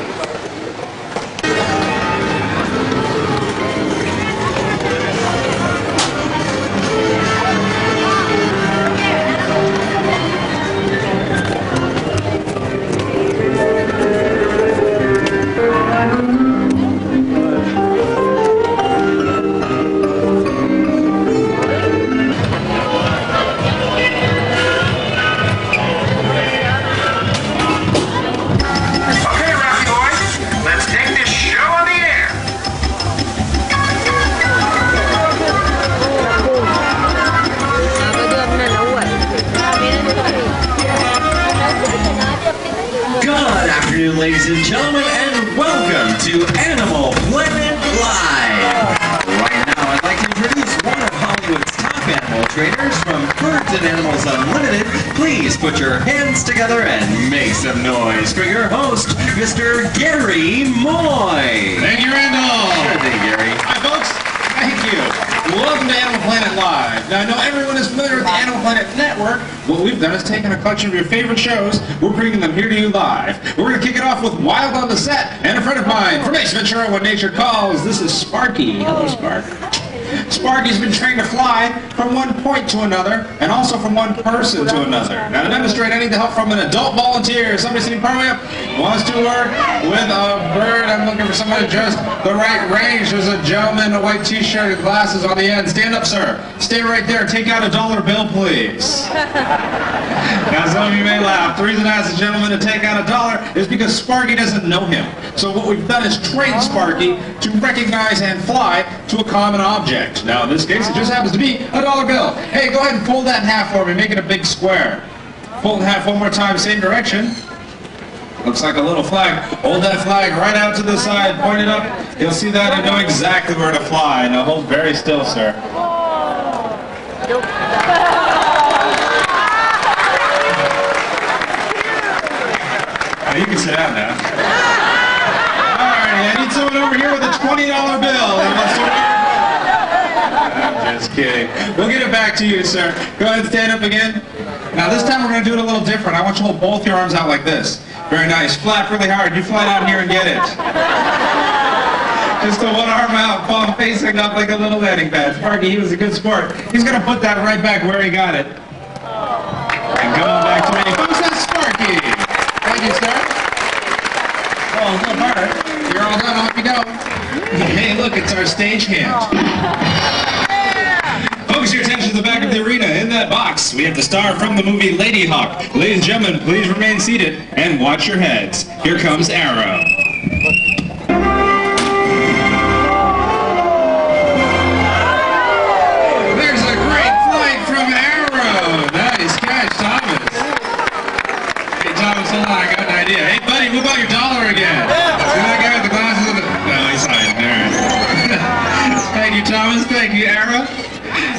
to Animal Planet Live. Right now, I'd like to introduce one of Hollywood's top animal trainers from Birds and Animals Unlimited. Please put your hands together and make some noise for your host, Mr. Gary Moy. Thank you, Randall. Sure thing, Gary. Hi, folks. Thank you. Welcome to Animal Planet Live. Now, I know everyone is familiar with the Animal Planet Network. What we've done is taken a collection of your favorite shows. We're bringing them here to you live. We're going to kick it off with Wild on the Set and a friend of mine from Ace Ventura When Nature Calls. This is Sparky. Hello, Spark. Sparky's been trained to fly from one point to another and also from one person to another. Now, to demonstrate, I need the help from an adult volunteer. Somebody sitting part way up wants to work with a bird. I'm looking for somebody just the right range. There's a gentleman in a white t-shirt and glasses on the end. Stand up, sir. Stay right there. Take out $1 bill, please. Now, some of you may laugh. The reason I asked the gentleman to take out $1 is because Sparky doesn't know him. So what we've done is train Sparky to recognize and fly to a common object. Now, in this case, it just happens to be $1 bill. Hey, go ahead and fold that in half for me. Make it a big square. Fold in half one more time, same direction. Looks like a little flag. Hold that flag right out to the side. Point it up. You'll see that and know exactly where to fly. Now, hold very still, sir. Now, you can sit down now. All right, I need someone over here with a $20 bill. I'm just kidding. We'll get it back to you, sir. Go ahead and stand up again. Now this time we're going to do it a little different. I want you to hold both your arms out like this. Very nice. Flap really hard. You fly down here and get it. Just the one arm out, palm facing up like a little landing pad. Sparky, he was a good sport. He's going to put that right back where he got it. And come on back to me. Folks, that's Sparky. Thank you, sir. Oh, a little harder. You're all done. Off you go. Hey, look, it's our stagehand. Focus your attention to the back of the arena. In that box, we have the star from the movie Lady Hawk. Ladies and gentlemen, please remain seated and watch your heads. Here comes Arrow. There's a great flight from Arrow. Nice catch, Thomas. Hey, Thomas, hold on, I got an idea. Hey, buddy, move out your $1 again. See that guy with the glasses and the... No, he's hiding. All right. Thank you, Thomas. Thank you, Arrow.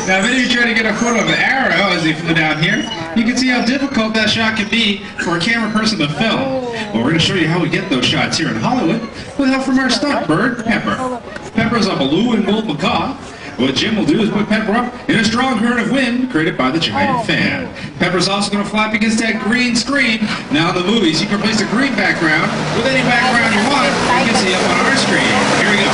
Now, if you try to get a photo of Arrow as he flew down here, you can see how difficult that shot can be for a camera person to film. Well, we're going to show you how we get those shots here in Hollywood with help from our stunt bird, Pepper. Pepper's a blue and gold macaw. What Jim will do is put Pepper up in a strong current of wind created by the giant fan. Pepper's also going to flap against that green screen. Now, in the movies, you can replace a green background with any background you want. You can see up on our screen. Here we go.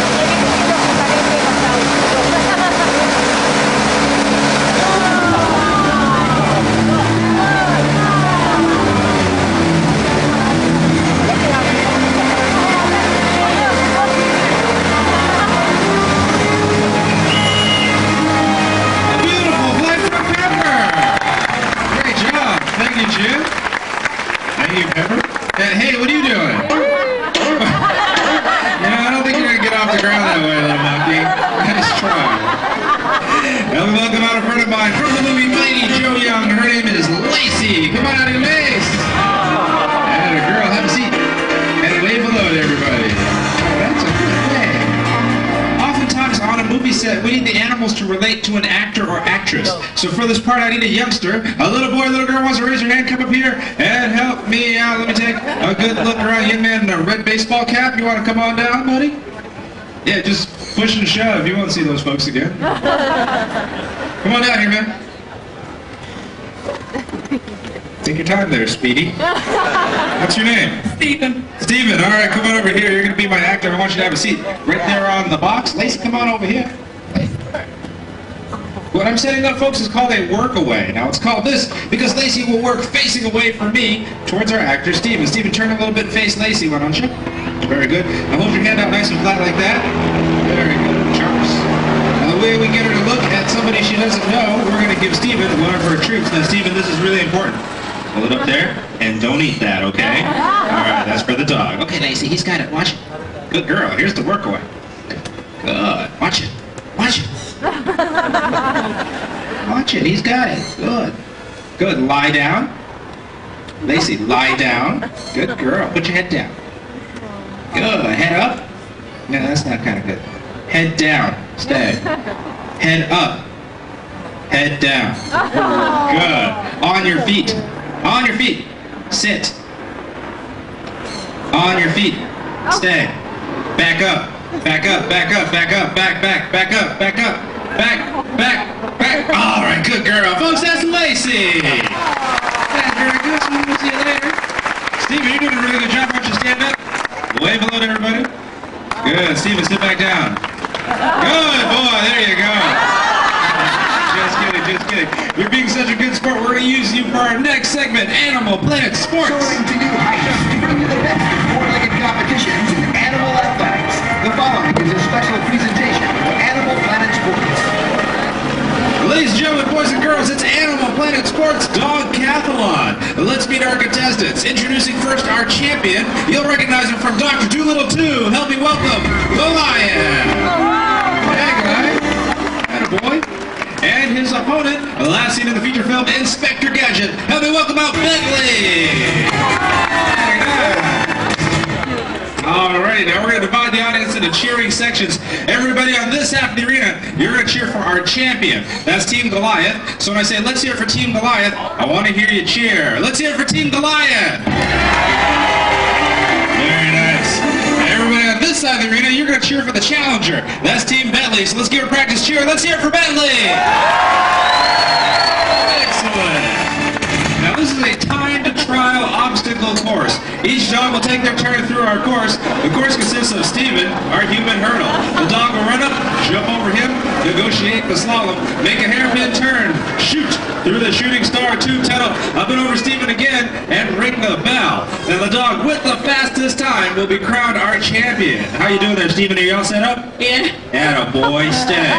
Hey, what are you doing? I don't think you're going to get off the ground that way, little monkey. Nice try. Now we welcome out a friend of mine from the movie Mighty Joe Young. Her name is Lacey. Come on out of your Lace. And a girl, have a seat. And wave hello to everybody. That's a good thing. Oftentimes on a movie set, we need the animals to relate to an actor or actress. So for this part, I need a youngster. A little boy, little girl wants to raise your hand, come up here and help me out. Let me take a good look around. Young man in a red baseball cap, you want to come on down, buddy? Yeah, just push and shove. You won't see those folks again. Come on down here, man. Take your time there, Speedy. What's your name? Steven. Steven, all right, come on over here. You're going to be my actor. I want you to have a seat right there on the box. Lacey, come on over here. What I'm setting up, folks, is called a workaway. Now, it's called this because Lacey will work facing away from me towards our actor, Steven. Steven, turn a little bit and face Lacey, why don't you? Very good. Now, hold your hand out nice and flat like that. Very good. Charms. Now, the way we get her to look at somebody she doesn't know, we're going to give Steven one of her treats. Now, Steven, this is really important. Hold it up there, and don't eat that, okay? All right, that's for the dog. Okay, Lacey, he's got it. Watch it. Good girl. Here's the workaway. Good. Watch it. Watch it. Watch it. He's got it. Good. Good. Lie down. Lacey, lie down. Good girl. Put your head down. Good. Head up. No, that's not kind of good. Head down. Stay. Head up. Head down. Good. On your feet. On your feet. Sit. On your feet. Stay. Back up. Back up. Back up. Back up. Back up. Back up. Back. All right, good girl. Folks, that's Lacey. That's very good. So we'll see you later. Steven, you're doing a really good job. Why don't you stand up? Wave hello to everybody. Good. Steven, sit back down. Good boy. There you go. Just kidding. You're being such a good sport. We're going to use you for our next segment, Animal Planet Sports. Showing to you items to bring you the best four-legged competitions in animal athletics. The following is a special presentation of Animal Planet Sports. Ladies and gentlemen, boys and girls, it's Animal Planet Sports Dogcathlon. Let's meet our contestants. Introducing first our champion. You'll recognize him from Dr. Dolittle 2. Help me welcome the Lion. Hey, guy. Attaboy. And his opponent, last seen in the feature film Inspector Gadget. Help me welcome out Bentley. Alrighty, now we're going to divide the audience into cheering sections. Everybody on this half of the arena, you're going to cheer for our champion. That's Team Goliath. So when I say, let's hear it for Team Goliath, I want to hear you cheer. Let's hear it for Team Goliath. Very nice. Everybody on this side of the arena, you're going to cheer for the challenger. That's Team Bentley. So let's give a practice cheer. Let's hear it for Bentley. Excellent. Now this is a timed trial obstacle course. Each dog will take their turn through our course. The course consists of Steven, our human hurdle. The dog will run up, jump over him, negotiate the slalom, make a hairpin turn, shoot through the shooting star tube tunnel, up and over Steven again, and ring the bell. Then the dog with the fastest time will be crowned our champion. How you doing there, Steven? Are you all set up? Yeah. Attaboy, stay.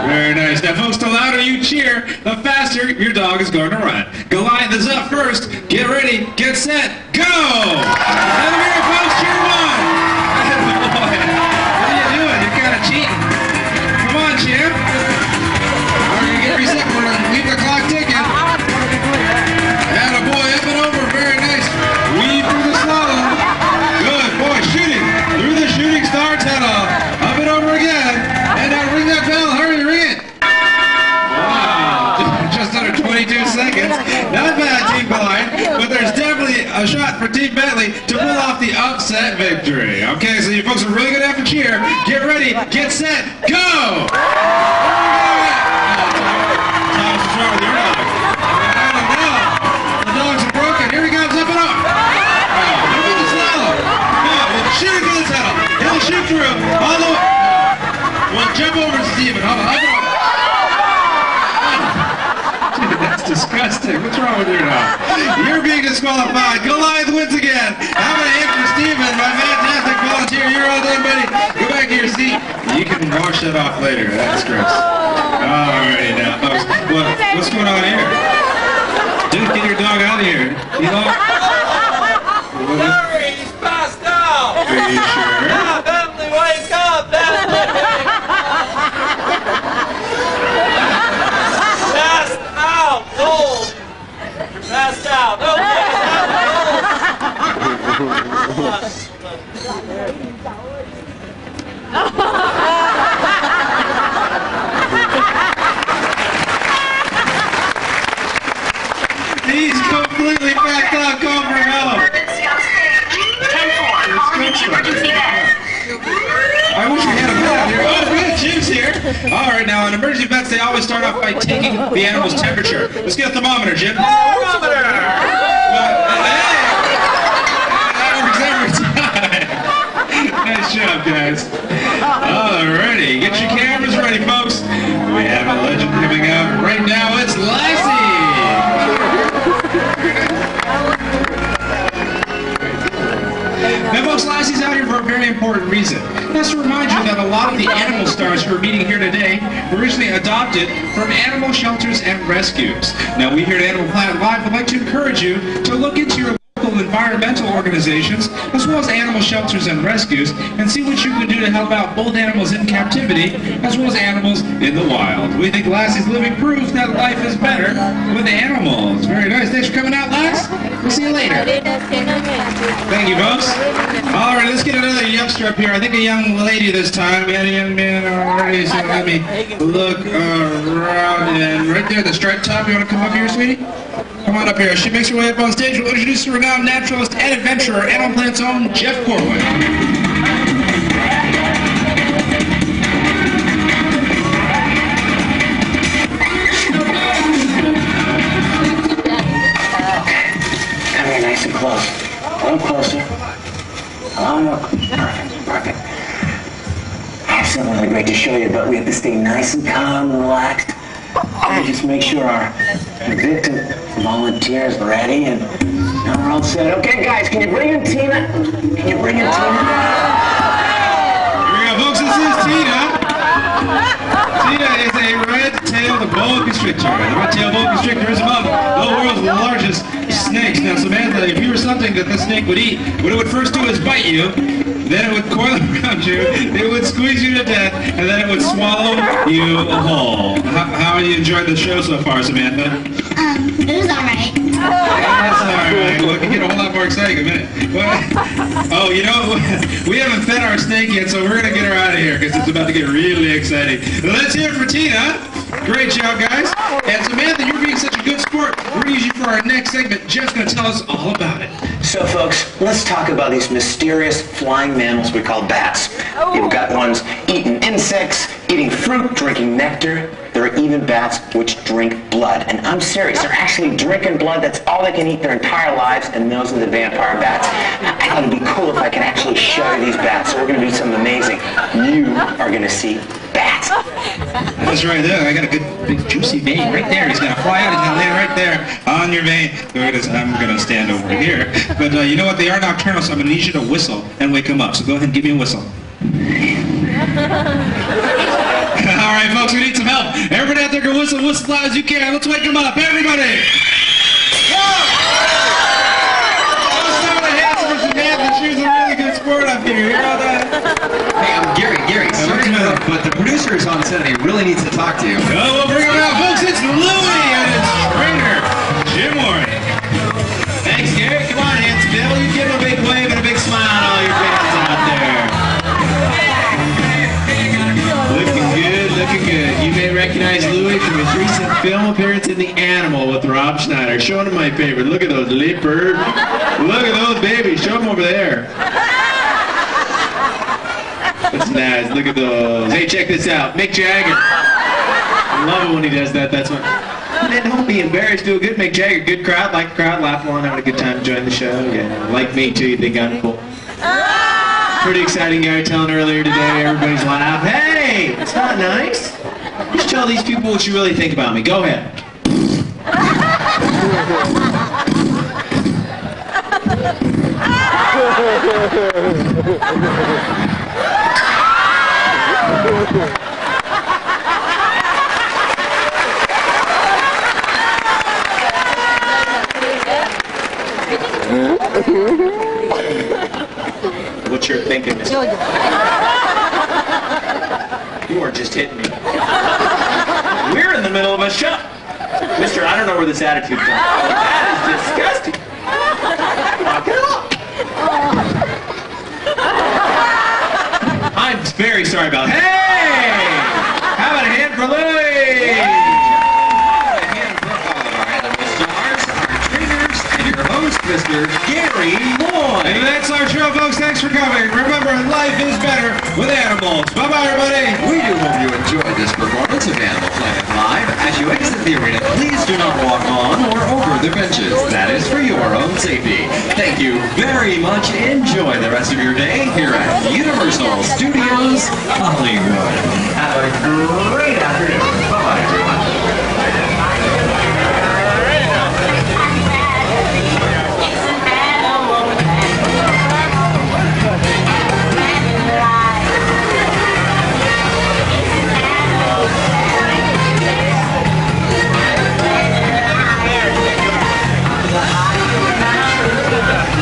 Very nice. Now folks, the louder you cheer, the faster your dog is going to run. Goliath is up first. Get ready, get set, go! Another minute, folks, cheer one! Attaboy. What are you doing? You're kind of cheating. Come on, champ. We're going to get reset. We're going to leave the clock ticking. Attaboy, up and over. Very nice. Weave through the slalom. Good, boy, shooting through the shooting star tunnel. Up and over again. And now ring that bell. Hurry, ring it. Wow. Just under 22 seconds. Not bad, Team Goliath, but there's definitely a shot for Team Bentley to pull off the upset victory. Okay, so you folks are really going to have to cheer. Get ready, get set, go! Thomas, what's wrong with your dog? I don't know. The dogs are broken. Here he comes, up and up. Look at the slalom. No, we'll shoot through the tunnel. He'll shoot through all the way. We'll jump over Steven. Hold on, up and up. That's disgusting. What's wrong with your dog? You're being disqualified. Goliath wins again. How about a hand for Steven, my fantastic volunteer? You're all done, buddy. Go back to your seat. You can wash that off later. That's gross. Alrighty now, folks. What's going on here? Dude, get your dog out of here. You know? Hurry, he's passed out. Are you sure? Yeah, Bentley, wake up, Bentley. Passed out, cold. You're passed out. No, He's completely backed out. Call for help. I wish we had a vet out here. Oh, we got Jim's here. All right, now on emergency vets, they always start off by taking the animal's temperature. Let's get a thermometer, Jim. thermometer. That works every time. Nice job, guys. Alrighty, get your cameras ready, folks. We have a legend coming out right now. It's Lassie. Now, folks, Lassie's out here for a very important reason. That's to remind you that a lot of the animal stars who are meeting here today were originally adopted from animal shelters and rescues. Now, we here at Animal Planet Live would like to encourage you to look into your local local environmental organizations, as well as animal shelters and rescues, and see what you can do to help out both animals in captivity, as well as animals in the wild. We think Lassie's living proof that life is better with animals. Very nice. Thanks for coming out, Lass. We'll see you later. Thank you, folks. All right, let's get another youngster up here. I think a young lady this time. We had a young man already, so let me look around. And right there, the striped top. You want to come up here, sweetie? Come on up here. She makes her way up on stage. We'll introduce the renowned naturalist and adventurer, Animal Planet's own Jeff Corwin. Come here nice and close. A little closer. Perfect. I have something really great to show you, but we have to stay nice and calm and relaxed. We just make sure our victim volunteer is ready, and now we're all set. Okay, guys, can you bring in Tina? Can you bring in Tina? Here we go, folks. This is Tina. Tina is a red-tailed boa constrictor. The red-tailed boa constrictor is among the world's largest snakes. Now, Samantha, if you were something that this snake would eat, what it would first do is bite you, then it would coil around you, it would squeeze you to death, and then it would swallow you whole. How have you enjoyed the show so far, Samantha? It was alright. That's alright. Well, it can get a whole lot more exciting in a minute. Oh, you know, we haven't fed our snake yet, so we're going to get her out of here, because it's about to get really exciting. Let's hear it for Tina. Great job, guys. And Samantha, you're being such a good sport. We're going to use you for our next segment. Jeff's going to tell us all about it. So, folks, let's talk about these mysterious flying mammals we call bats. You've got ones eating insects, eating fruit, drinking nectar. There are even bats which drink blood. And I'm serious, they're actually drinking blood. That's all they can eat their entire lives, and those are the vampire bats. I thought it'd be cool if I could actually show you these bats. So we're going to do something amazing. You are going to see bats. That's right there. I got a good big juicy vein right there. He's going to fly out. He's going to land right there on your vein. I'm going to stand over here. But you know what? They are nocturnal, so I'm going to need you to whistle and wake them up. So go ahead and give me a whistle. All right, folks, we need some help. Everybody out there can whistle as loud as you can. Let's wake them up. Everybody! She's a really good sport up here. You know that? Hey, I'm Gary. Sorry to interrupt, but the producer is on set and he really needs to talk to you. Oh, we'll bring him out, folks. It's Louie and his trainer, Jim Warren. Thanks, Gary. Come on, Aunt Bill. You give him a big wave and a big smile to all your fans out there. Looking good. You may recognize Louie from his recent film appearance in The Animal with Rob Schneider. Showing him my favorite. Look at those leopards. Look at those babies. Show them over there. That's nice. Look at those. Hey, check this out. Mick Jagger. I love it when he does that. That's what. Man, don't be embarrassed. Do a good Mick Jagger. Good crowd. Like the crowd. Laugh along. Having a good time enjoying the show. Yeah. Like me, too. You think I'm cool? Pretty exciting guy telling earlier today. Everybody's laugh. Hey! It's not nice. Just tell these people what you really think about me. Go ahead. What you're thinking, Mr. You are just hitting me. We're in the middle of a show. Mister, I don't know where this attitude comes from. That is disgusting. Knock it off. I'm very sorry about that. Hey! How about a hand for Louie? A hand for all of our animal stars, our trainers, and your host, Mr. Gary Moy. And that's our show, folks. Thanks for coming. Remember, life is better with animals. Bye-bye, everybody. We do hope you enjoyed this performance of Animal Planet Live. As you exit the arena, please do not walk on or over the benches. That is for your own safety. Thank you very much. Enjoy the rest of your day here at Universal Studios Hollywood. Have a great afternoon. Bye-bye, everyone. Yeah.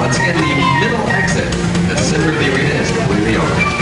Once again, the middle exit. The center of the arena is completely open.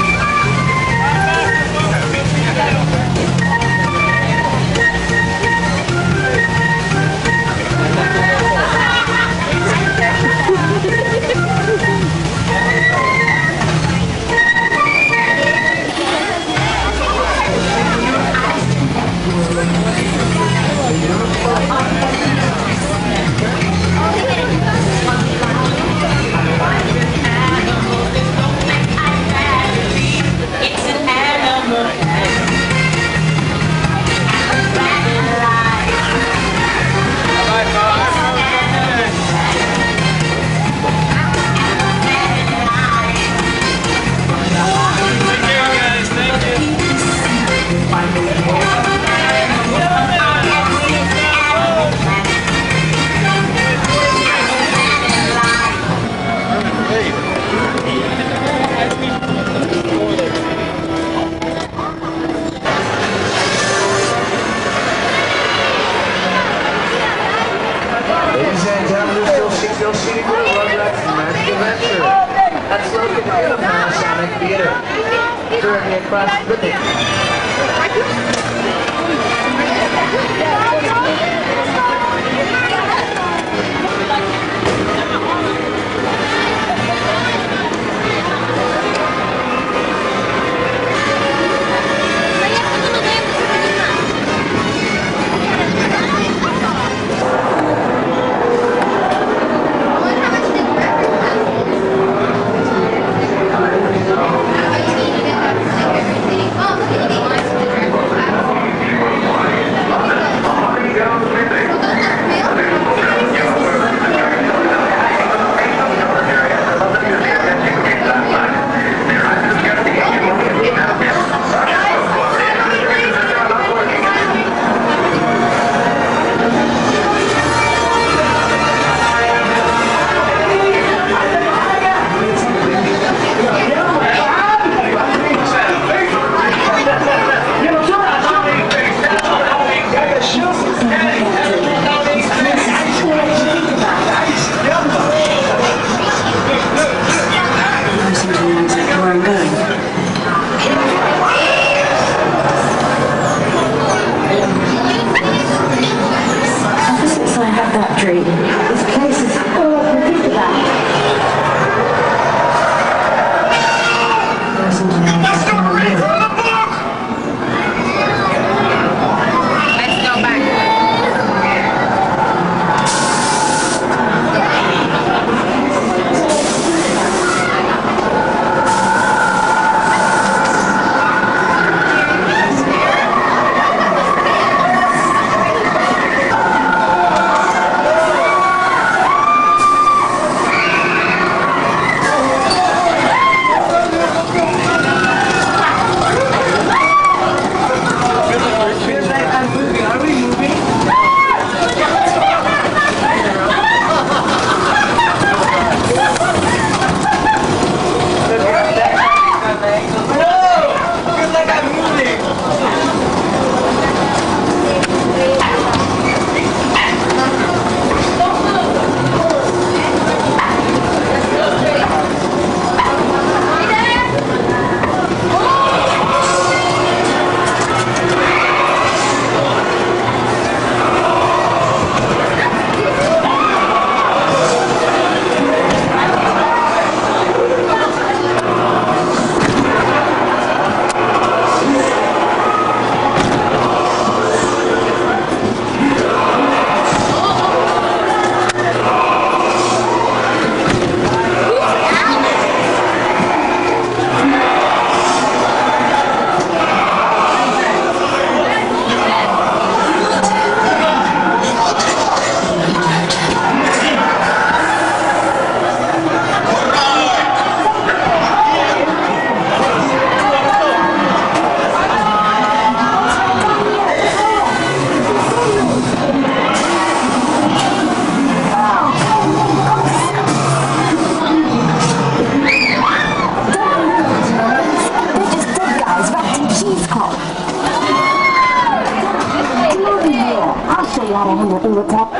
show you how to handle English up.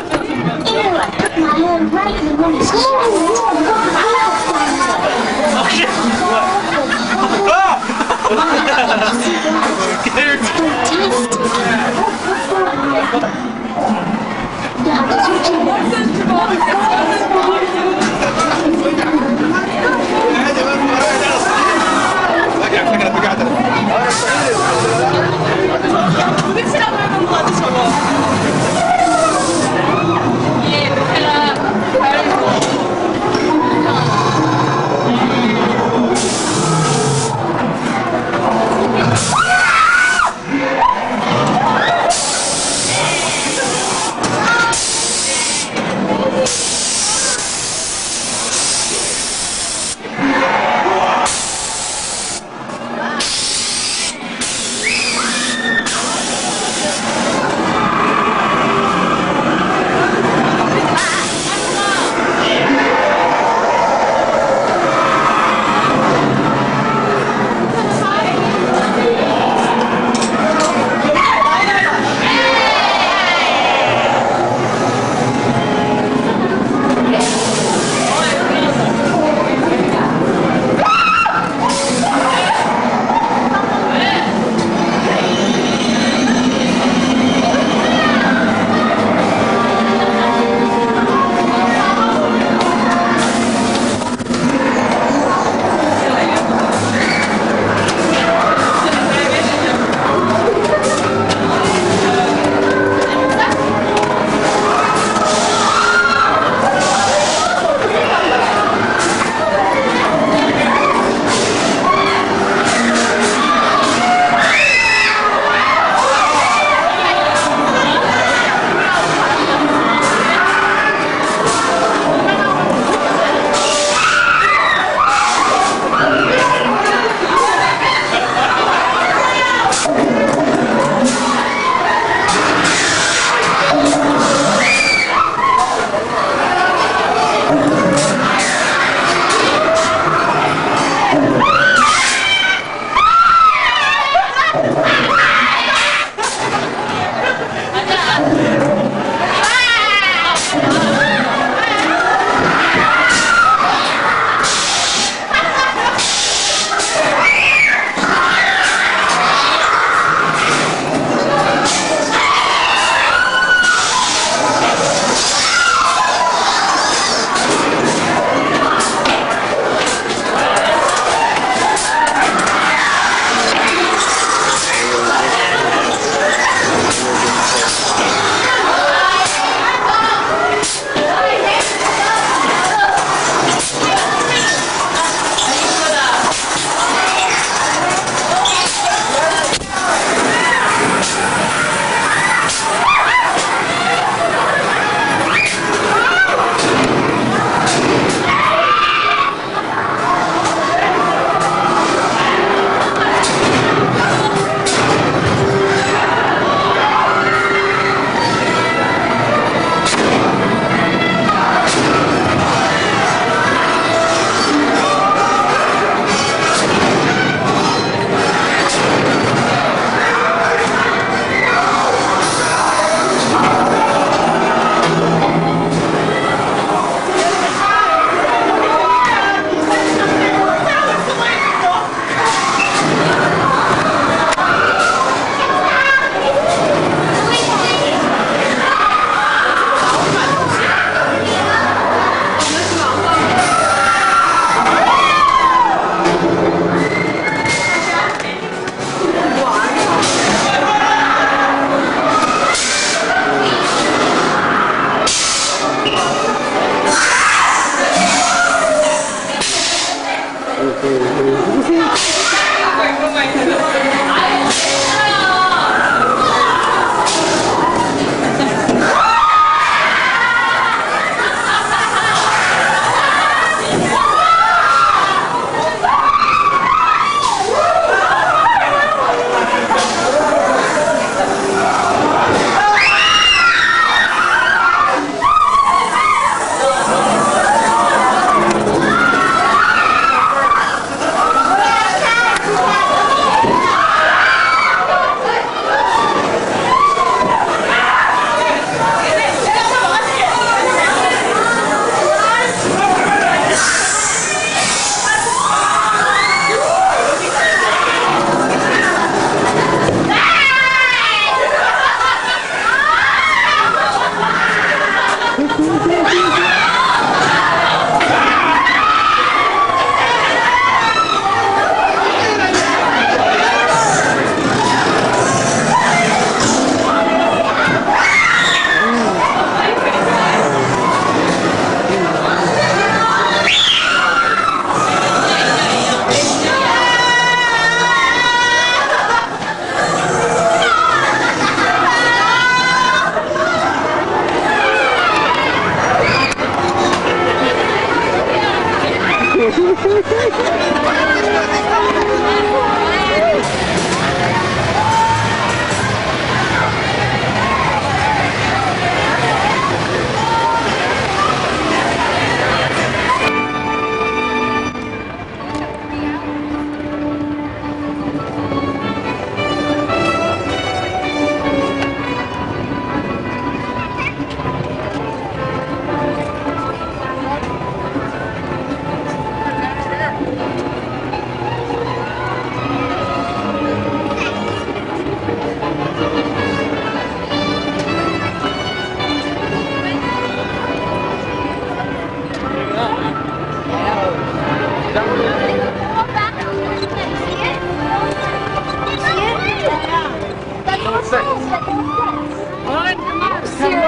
Ew, my hand right in one is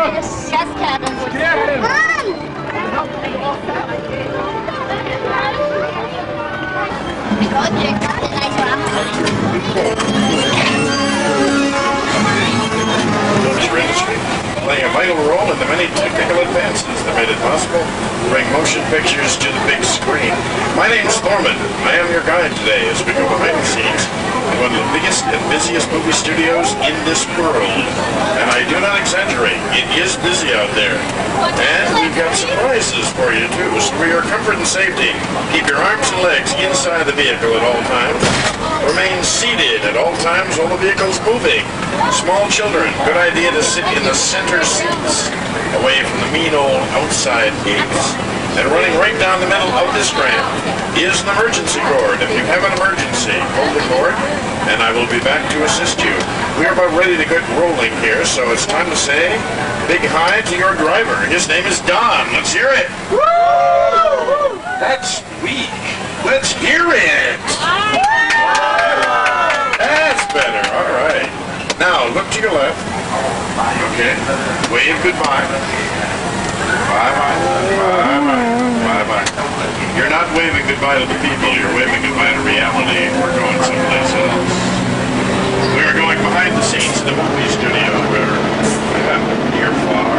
Yes, Kevin. Get him. Playing a vital role in the many technical advances that made it possible to bring motion pictures to the big screen. My name's Thorman. I am your guide today as we go behind the scenes in one of the biggest and busiest movie studios in this world. And I do not exaggerate, it is busy out there. And we've got surprises for you too. So for your comfort and safety, keep your arms and legs inside the vehicle at all times. Remain seated at all times while the vehicle's moving. Small children, good idea to sit in the center seats, away from the mean old outside gates. And running right down the middle of this ramp is an emergency cord. If you have an emergency, hold the cord, and I will be back to assist you. We are about ready to get rolling here, so it's time to say big hi to your driver. His name is Don. Let's hear it. Woo! That's weak. Let's hear it. That's better. All right. Now, look to your left. Okay. Wave goodbye. Bye-bye. Bye-bye. Bye-bye. You're not waving goodbye to the people. You're waving goodbye to reality. We're going someplace else. We are going behind the scenes in the movie studio where we have near far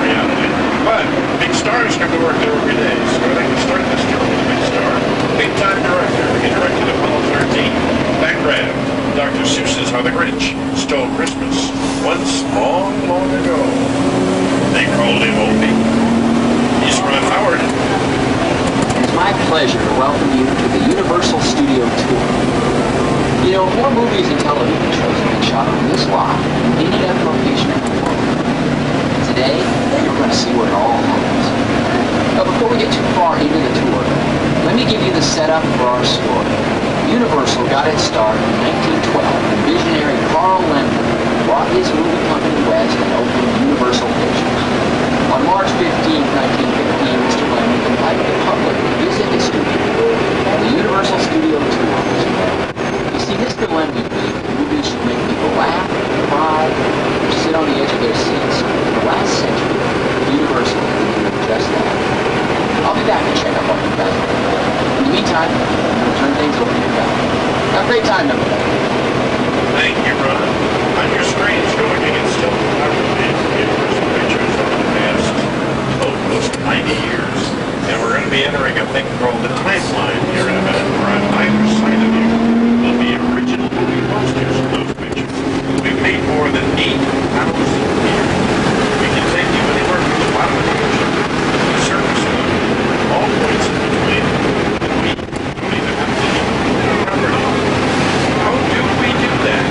reality. But big stars come to work there every day. So I think we start this show with a big star. Big-time director. He directed Apollo 13. Backdraft. Dr. Seuss's How the Grinch Stole Christmas. Once long, long ago. They called him Opie. He's Ron Howard. It's my pleasure to welcome you to the Universal Studio Tour. You know, more movies and television shows have been shot on this lot than any other location in the world. Today, you're going to see where it all happens. But before we get too far into the tour, let me give you the setup for our story. Universal got its start in 1912 when visionary Carl Laemmle brought his movie company west and opened Universal Pictures. On March 15, 1915, Mr. Laemmle invited the public to visit his studio. The Universal Studio Tour was held. You see, Mr. Laemmle believed that movies should make people laugh, cry, or sit on the edge of their seats. For the last century, Universal has been doing just that. I'll be back to check up on you guys. In the meantime, I'm going to turn things over to you guys. Have a great time, everybody. Thank you, Ron. On your screens, you're looking at still photography of Universal Pictures over the past, close to 90 years. And we're going to be entering a thing called the timeline here in a minute, where on either side of you will be original movie posters of those pictures. We've made more than 8,000 here. We can take you anywhere from the bottom of the ocean to the surface of it, all points in between, and we don't even have to leave the property. How do we do that?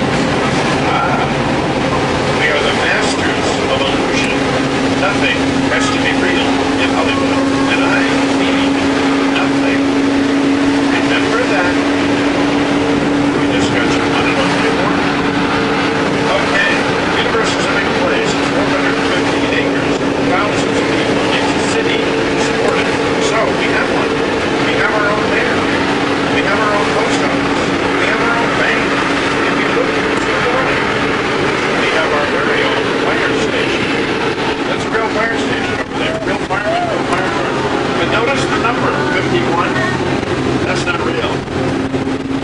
We are the masters of illusion. Nothing has to be real in Hollywood, and I mean nothing. Remember that. We just got you on and on before. Okay, Universal's a big place. It's 450 acres, thousands of people. It's a city to support it. So we have one. We have our own mayor. We have our own post office. We have our own bank. If you look to the right, we have our very own fire station. That's a real fire station over there. Real firemen, real fire department. But notice the number, 51. That's not real.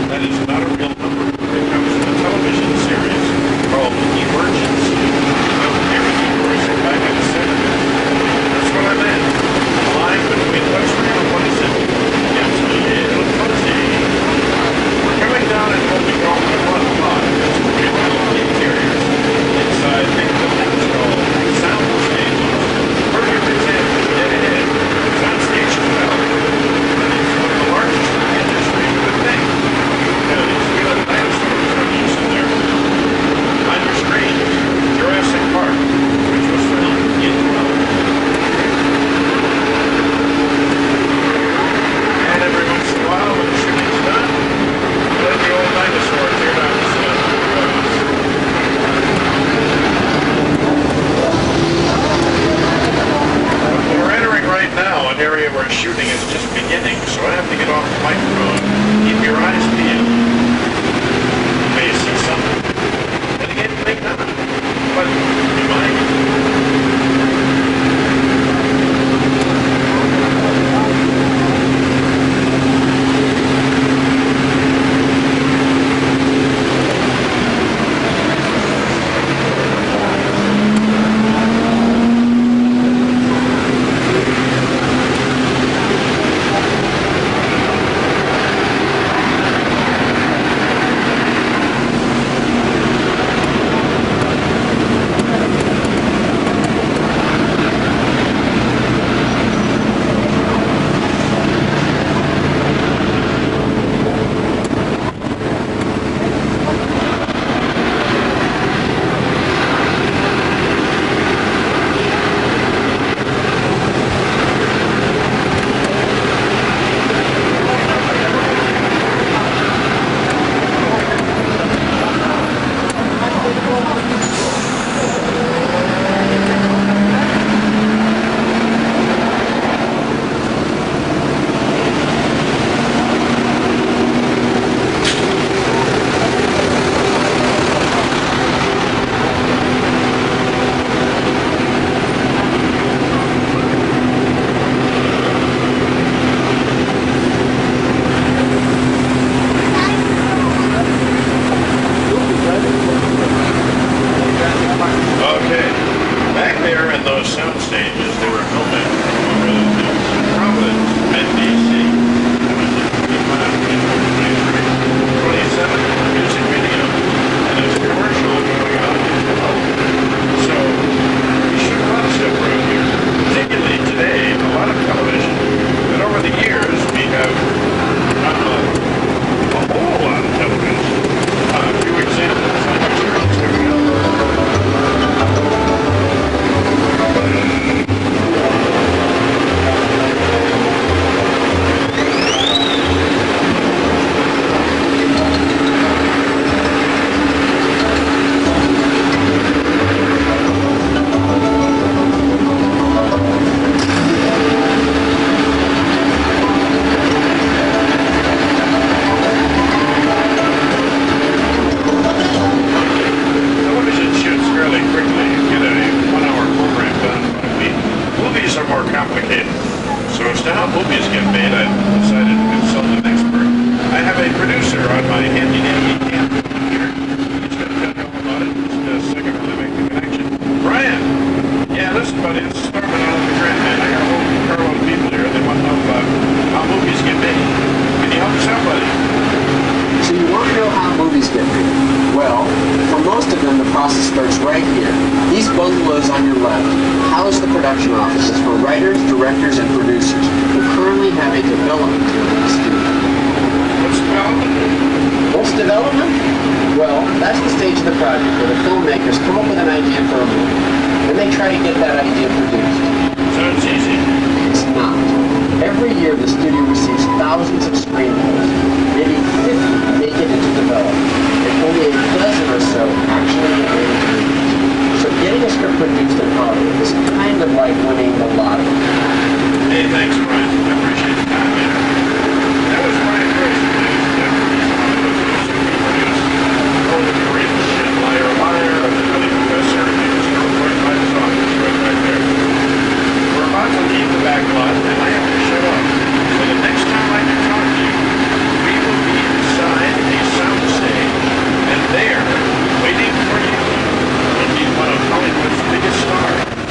That is not a real number. It comes from a television series called Emergency. Everything works back in the 70s. That's what I meant. The line between what's real and what isn't gets a little fuzzy. We're coming down at what we call the front lot. That's where we build interiors. Inside, things that's called sound stages. Perfect example, get ahead. Sound station valve. It's one of the largest in the industry. Good thing. Because we let dinosaurs run loose in there. On your screen, Jurassic Park, which was filmed in and every once in a while, when the shooting's done, let the old dinosaur tear down the set. We're entering right now an area where shooting is just beginning, so I have to get off the microphone. Keep your eyes peeled. You may see something. And again, you may not. But you might. And those sound stages, they were filmed in Providence and DC. That was in 27 music video. And there's a commercial going on. So we shoot a lot of stuff around here. Particularly today, a lot of television. And over the years, we have done a whole lot of television. A few examples. Here we go. Waiting for you will be one of Hollywood's biggest stars.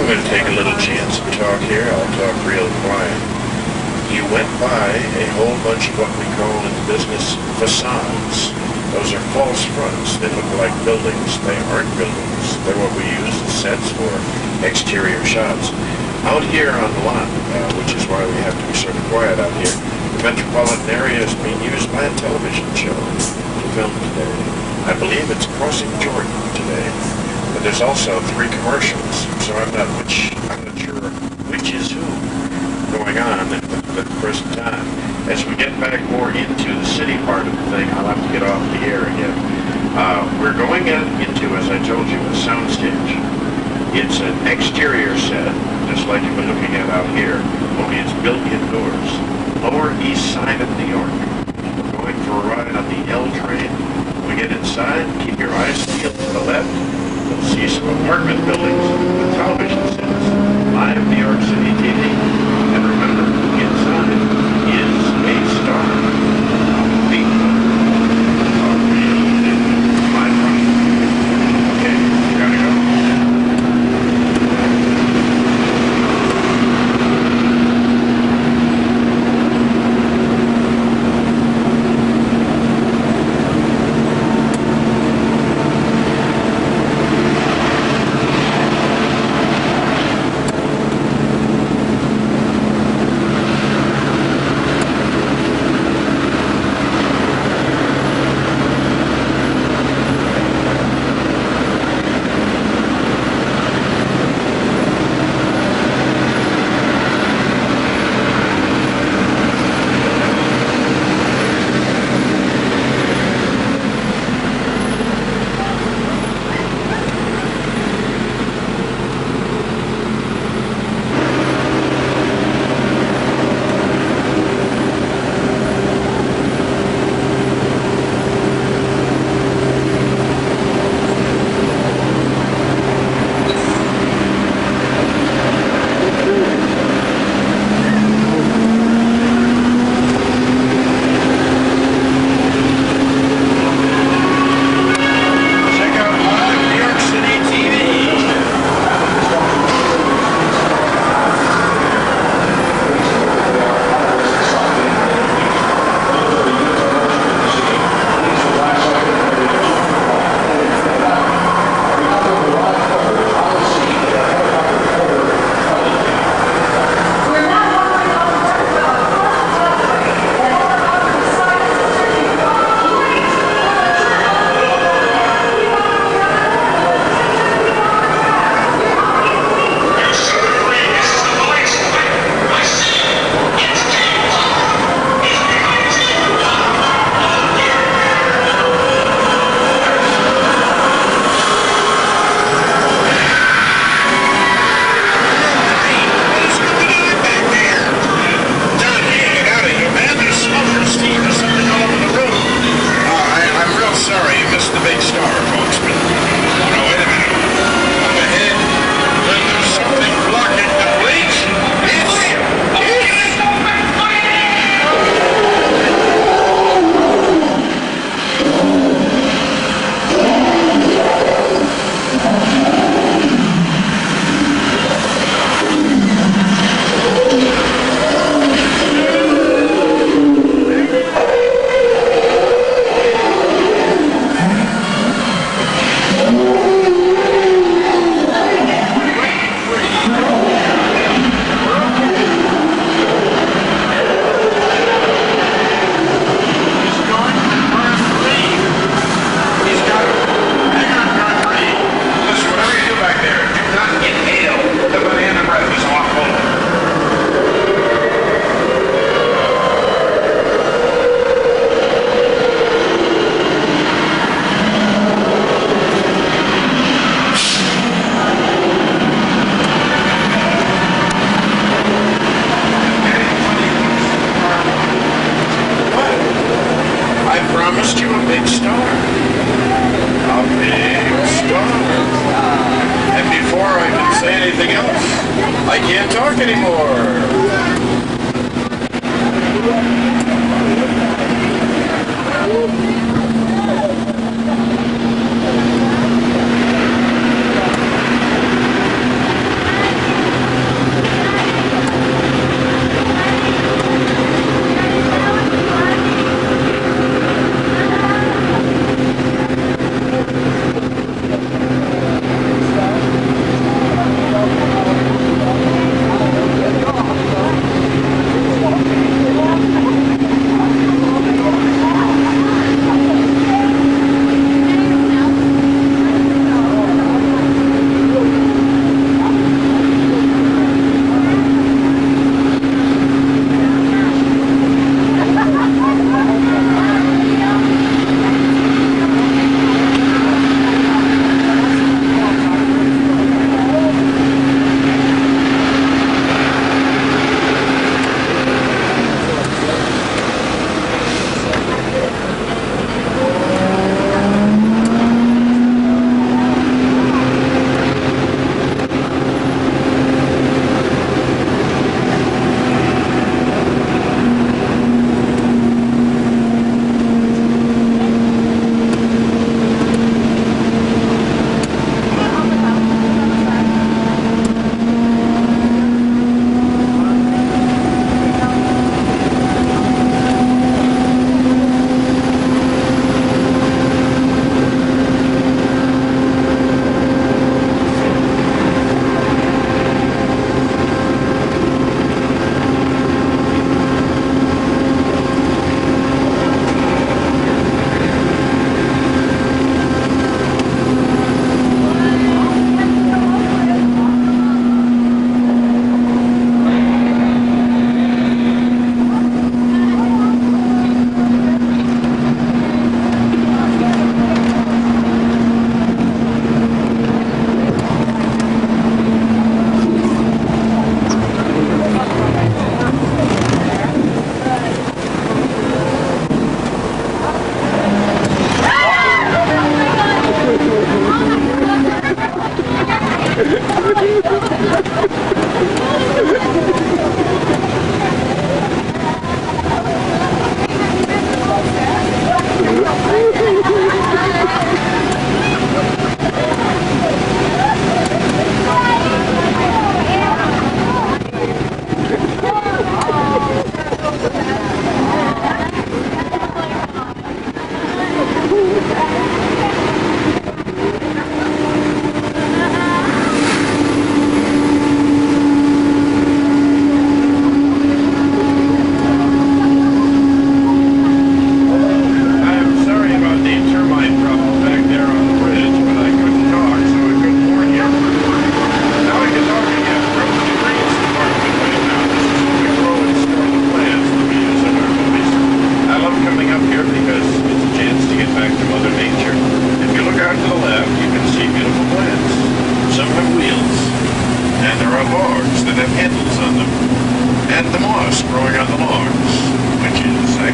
going to take a little chance and talk here. I'll talk real quiet. You went by a whole bunch of what we call in the business facades. Those are false fronts. They look like buildings. They aren't buildings. They're what we use as sets for exterior shots. Out here on the lot, which is why we have to be sort of quiet out here, the metropolitan area is being used by a television show to film today. I believe it's Crossing Jordan today. But there's also 3 commercials, so I'm not sure which is who going on at the present time. As we get back more into the city part of the thing, I'll have to get off the air again. We're going into, as I told you, a soundstage. It's an exterior set, just like you've been looking at out here, only it's built indoors. Lower East Side of New York. We're going for a ride on the L train. When we get inside, keep your eyes peeled to the left. You'll see some apartment buildings with television sets. Live New York City TV. And remember, inside is a star. My problem. Okay, gotta go. I can't talk anymore.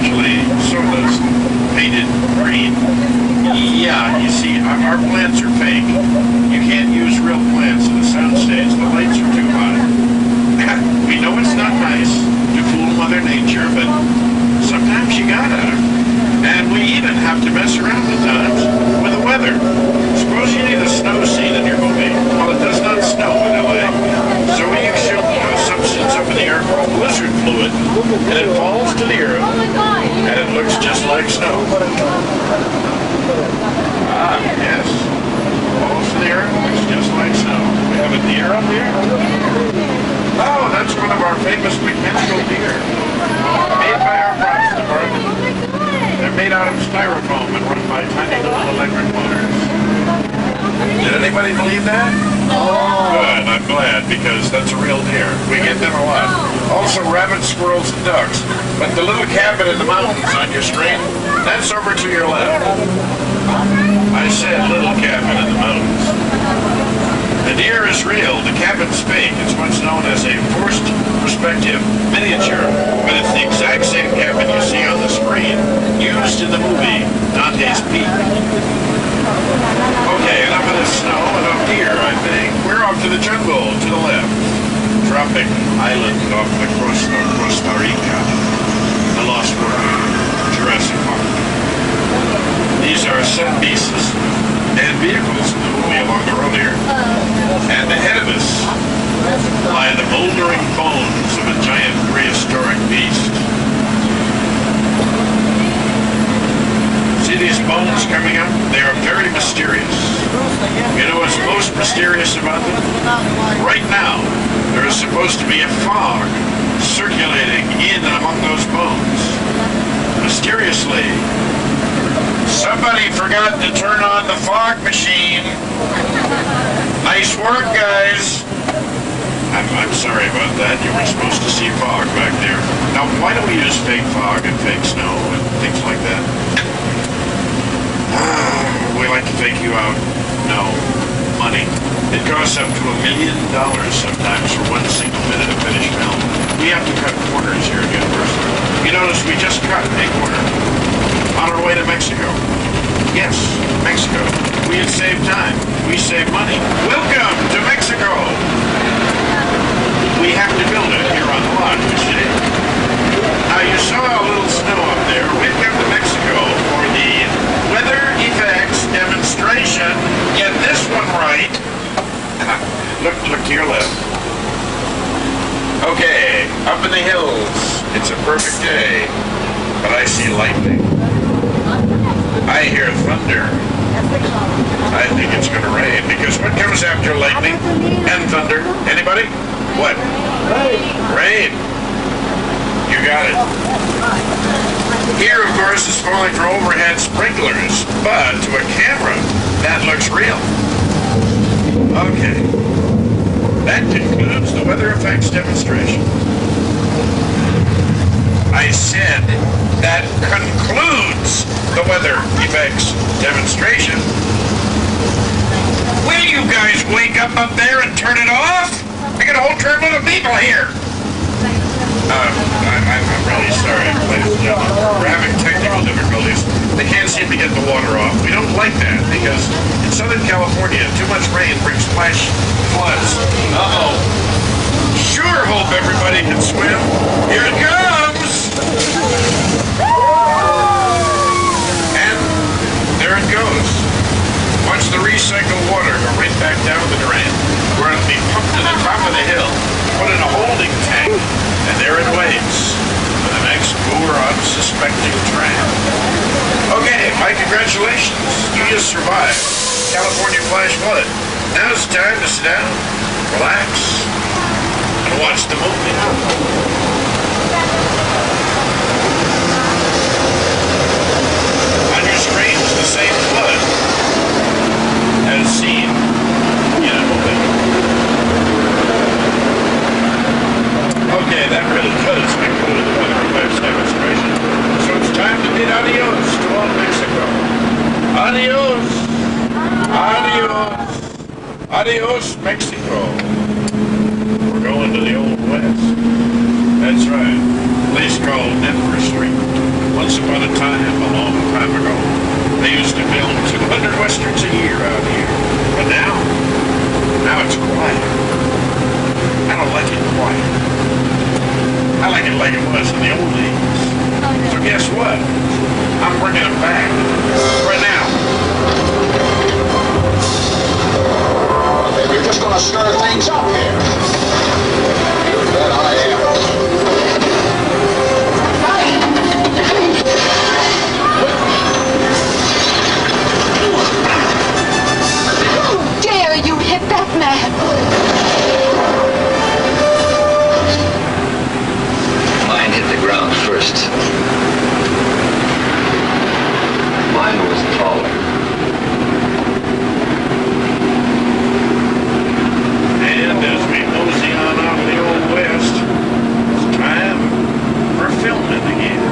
actually sodas painted green. Yeah, you see, our plants are fake. You can't use real plants in the soundstage. The lights are too hot. We know it's not nice to fool Mother Nature, but sometimes you gotta. And we even have to mess around at times with the weather. Suppose you need a snow scene in your movie. Well, it does not snow in LA. So we shoot a substance up in the air called blizzard fluid, and it falls to the earth, and it looks just like snow. Ah, yes. Falls to the earth, looks just like snow. We have a deer up here. Oh, that's one of our famous mechanical deer. Made by our props department. They're made out of styrofoam and run by tiny little electric motors. Did anybody believe that? Good, I'm glad, because that's a real deer. We get them a lot. Also rabbits, squirrels, and ducks. But the little cabin in the mountains on your screen, that's over to your left. I said little cabin in the mountains. The deer is real, the cabin's fake. It's what's known as a forced perspective miniature, but it's the exact same cabin you see on the screen, used in the movie Dante's Peak. Okay, enough of this snow, enough deer, I think. We're off to the jungle, to the left. Tropic island off the coast of Costa Rica. The Lost World, Jurassic Park. These are set pieces and vehicles in the movie along the road here. And ahead of us lie the bouldering bones of a giant prehistoric beast. See these bones coming up? They are very mysterious. You know what's most mysterious about them? Right now, there is supposed to be a fog circulating in and among those bones. Mysteriously, somebody forgot to turn on the fog machine. Nice work, guys. I'm sorry about that. You weren't supposed to see fog back there. Now, why don't we use fake fog and fake snow and things like that? We like to fake you out. No. Money. It costs up to $1 million sometimes for one single minute of finished film. We have to cut corners here at Universal. You notice we just cut a corner on our way to Mexico. Yes, Mexico. We had saved time. We saved money. Welcome to Mexico! We have to build it here on the lot, you see. Now you saw a little snow up there. We've come to Mexico for the weather effects demonstration. Get this one right. Look to your left. Okay, up in the hills. It's a perfect day, but I see lightning. I hear thunder. I think it's going to rain, because what comes after lightning and thunder? Anybody? What? Rain. You got it. Here, of course, is falling for overhead sprinklers, but to a camera, that looks real. Okay. That concludes the weather effects demonstration. I said that concludes the weather effects demonstration. Will you guys wake up there and turn it off? I got a whole truckload of people here. I'm really sorry, ladies and gentlemen. We're having technical difficulties. They can't seem to get the water off. We don't like that, because in Southern California, too much rain brings flash floods. Uh-oh. Sure hope everybody can swim. Here it comes! And there it goes. Watch the recycled water go right back down the drain. We're going to be pumped to the top of the hill, put in a holding tank, and there it waits for the next poor unsuspecting tramp. Okay, my congratulations. You just survived California flash flood. Now it's time to sit down, relax, and watch the movie. On your screen is the same flood as seen in a movie. Okay, that really does conclude the weather effects demonstration. So it's time to bid adios to all Mexico. Adios! Adios! Adios, Mexico! We're going to the Old West. That's right. Place called Denver Street. Once upon a time, a long time ago, they used to film 200 westerns a year out here. But now it's quiet. I don't like it quiet. I like it like it was in the old days. So guess what? I'm bringing it back right now. You're just gonna stir things up here. You bet I am. How dare you hit that man? Mine hit the ground first. Mine was taller. And as we mosey on out of the Old West, it's time for filming again.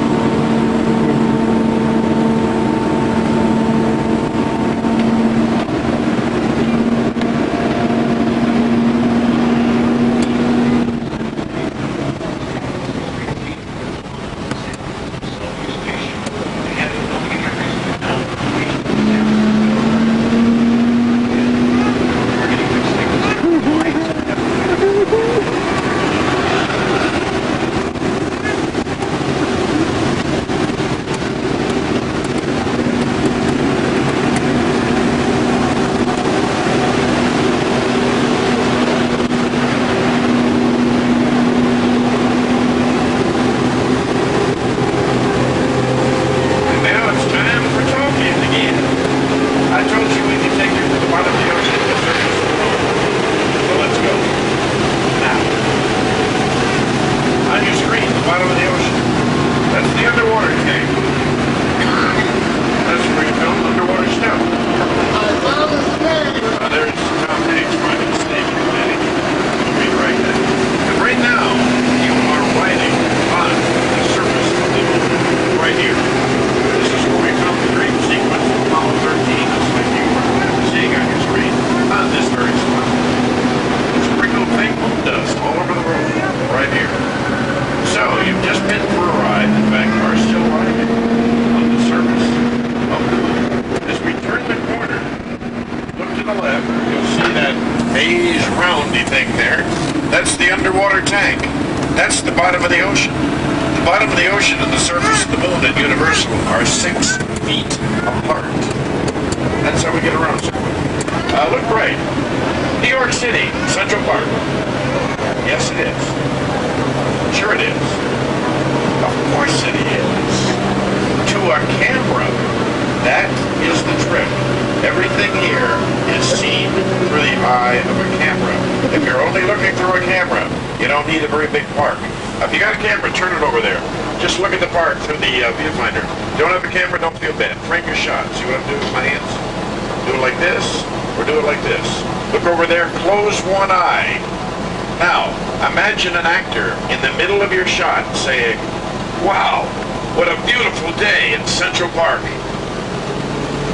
Imagine an actor in the middle of your shot saying, "Wow, what a beautiful day in Central Park."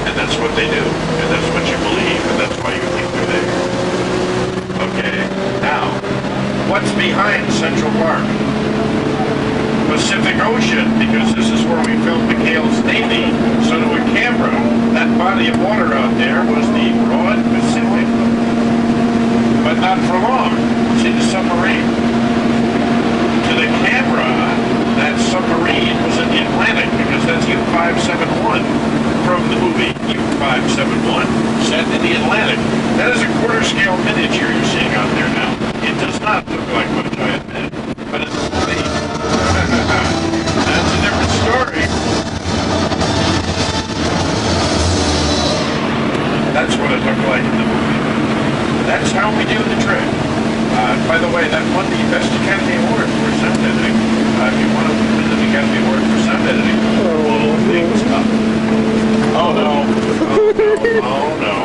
And that's what they do, and that's what you believe, and that's why you think they're there. Okay, now, what's behind Central Park? Pacific Ocean, because this is where we filmed McHale's Navy. So to a camera, that body of water out there was the broad Pacific. But not for long. See the submarine? To the camera, that submarine was in the Atlantic because that's U-571 from the movie U-571 set in the Atlantic. That is a quarter-scale miniature you're seeing out there now. It does not look like much, I admit, but it's a movie. That's a different story. That's what it looked like in the movie. That's how we do the trick. By the way, that won the Best Academy Award for sound editing. If you want to win the Academy Award for sound editing, blow things up. Oh no. Oh no.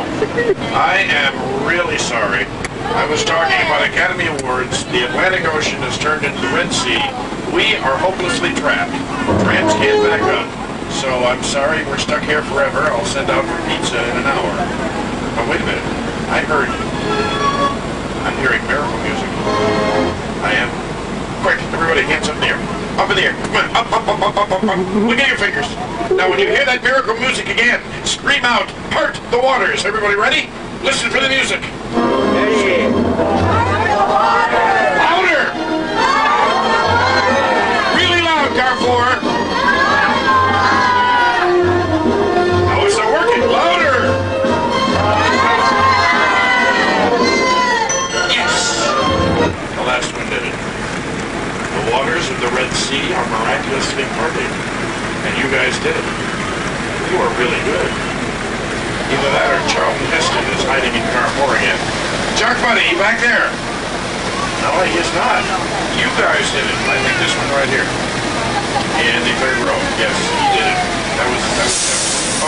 I am really sorry. I was talking about Academy Awards. The Atlantic Ocean has turned into the Red Sea. We are hopelessly trapped. Trams can't back up. So I'm sorry, we're stuck here forever. I'll send out for pizza in an hour. Oh, wait a minute. I'm hearing miracle music. I am. quick, everybody, hands up in the air. Up in the air. Come on, up, up, up, up, up, up, up. Look at your fingers. Now, when you hear that miracle music again, scream out, part the waters. Everybody ready? Listen for the music. Ready. Louder! Really loud, car 4. Now it's not working. Louder! Yes! The last one did it. The waters of the Red Sea are miraculously parted. And you guys did it. You are really good. Either that or Charlton Heston is hiding in car 4 again. Shark Buddy, back there. No, he is not. You guys did it. I think this one right here. In the third row. Yes, he did it. That was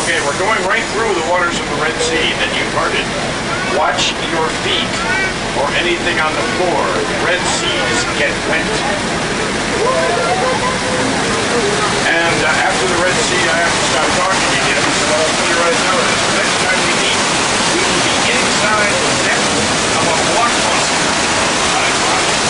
okay, we're going right through the waters of the Red Sea that you parted. Watch your feet or anything on the floor. Red Seas get wet. And after the Red Sea, I have to stop talking again, so I'll tell you right now, the next time we meet, we will be inside the depth of a blockbuster. I promise.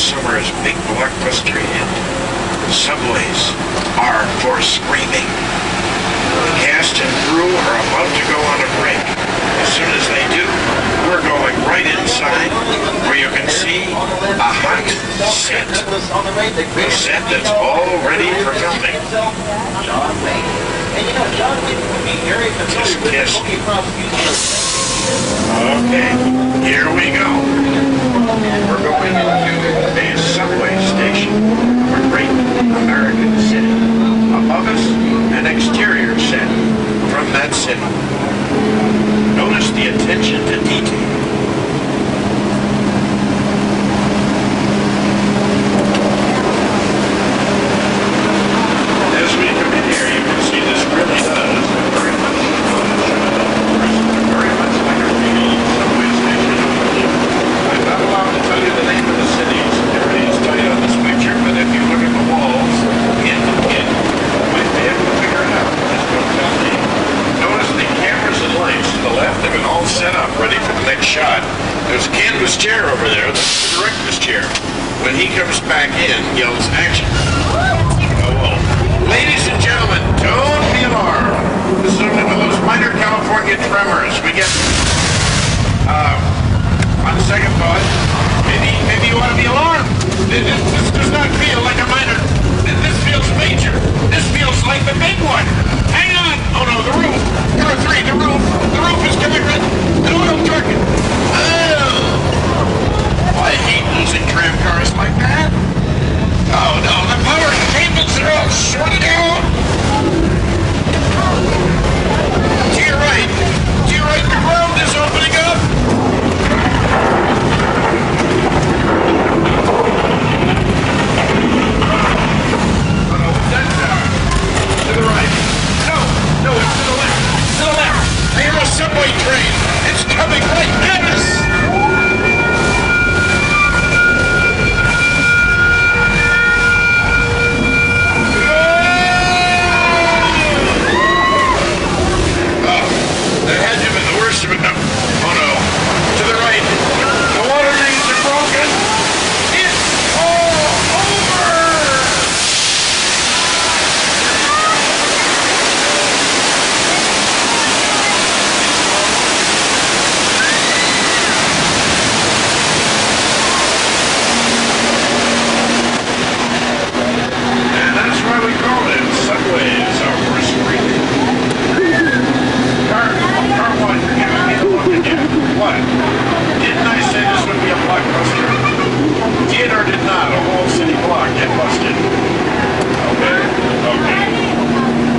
summer's big blockbuster hit. Subways are for screaming. The cast and crew are about to go on a break. As soon as they do, we're going right inside where you can see a hot set. A set that's all ready for filming. Piekarski. Okay, here we go. We're going into a subway station, a great American city. Above us, an exterior set from that city. Notice the attention to detail. As we come in here, you can see this really does very much like a real subway station. I'm not allowed to tell you the name of the city. Everything's tight on this picture, but if you look at the walls, you might be able to figure it out. Just don't tell me. Notice the cameras and lights to the left have been all set up, ready for the next shot. There's a canvas chair over there. That's the director's chair. When he comes back in, yells action. Oh. Ladies and gentlemen, don't be alarmed. This is one of those minor California tremors. We get, on second thought, maybe you want to be alarmed. This does not feel like a minor. This feels major. This feels like the big one. Hang on. Oh no, the roof. There are three. The roof is coming right. An oil truck. Oh, I hate losing tram cars like that. Oh no, the power cables are all shorted out. To your right, the road is opening up. To the right. No, it's to the left. To the left. I hear a subway train. It's coming right at us. That had to have been the worst of it. No. Oh no. To the right. The water mains are broken. It's all over. And that's why we call it subways are for screaming. Car one, you're giving me the look again. What? Didn't I say this would be a blockbuster? Did or did not a whole city block get busted? Okay.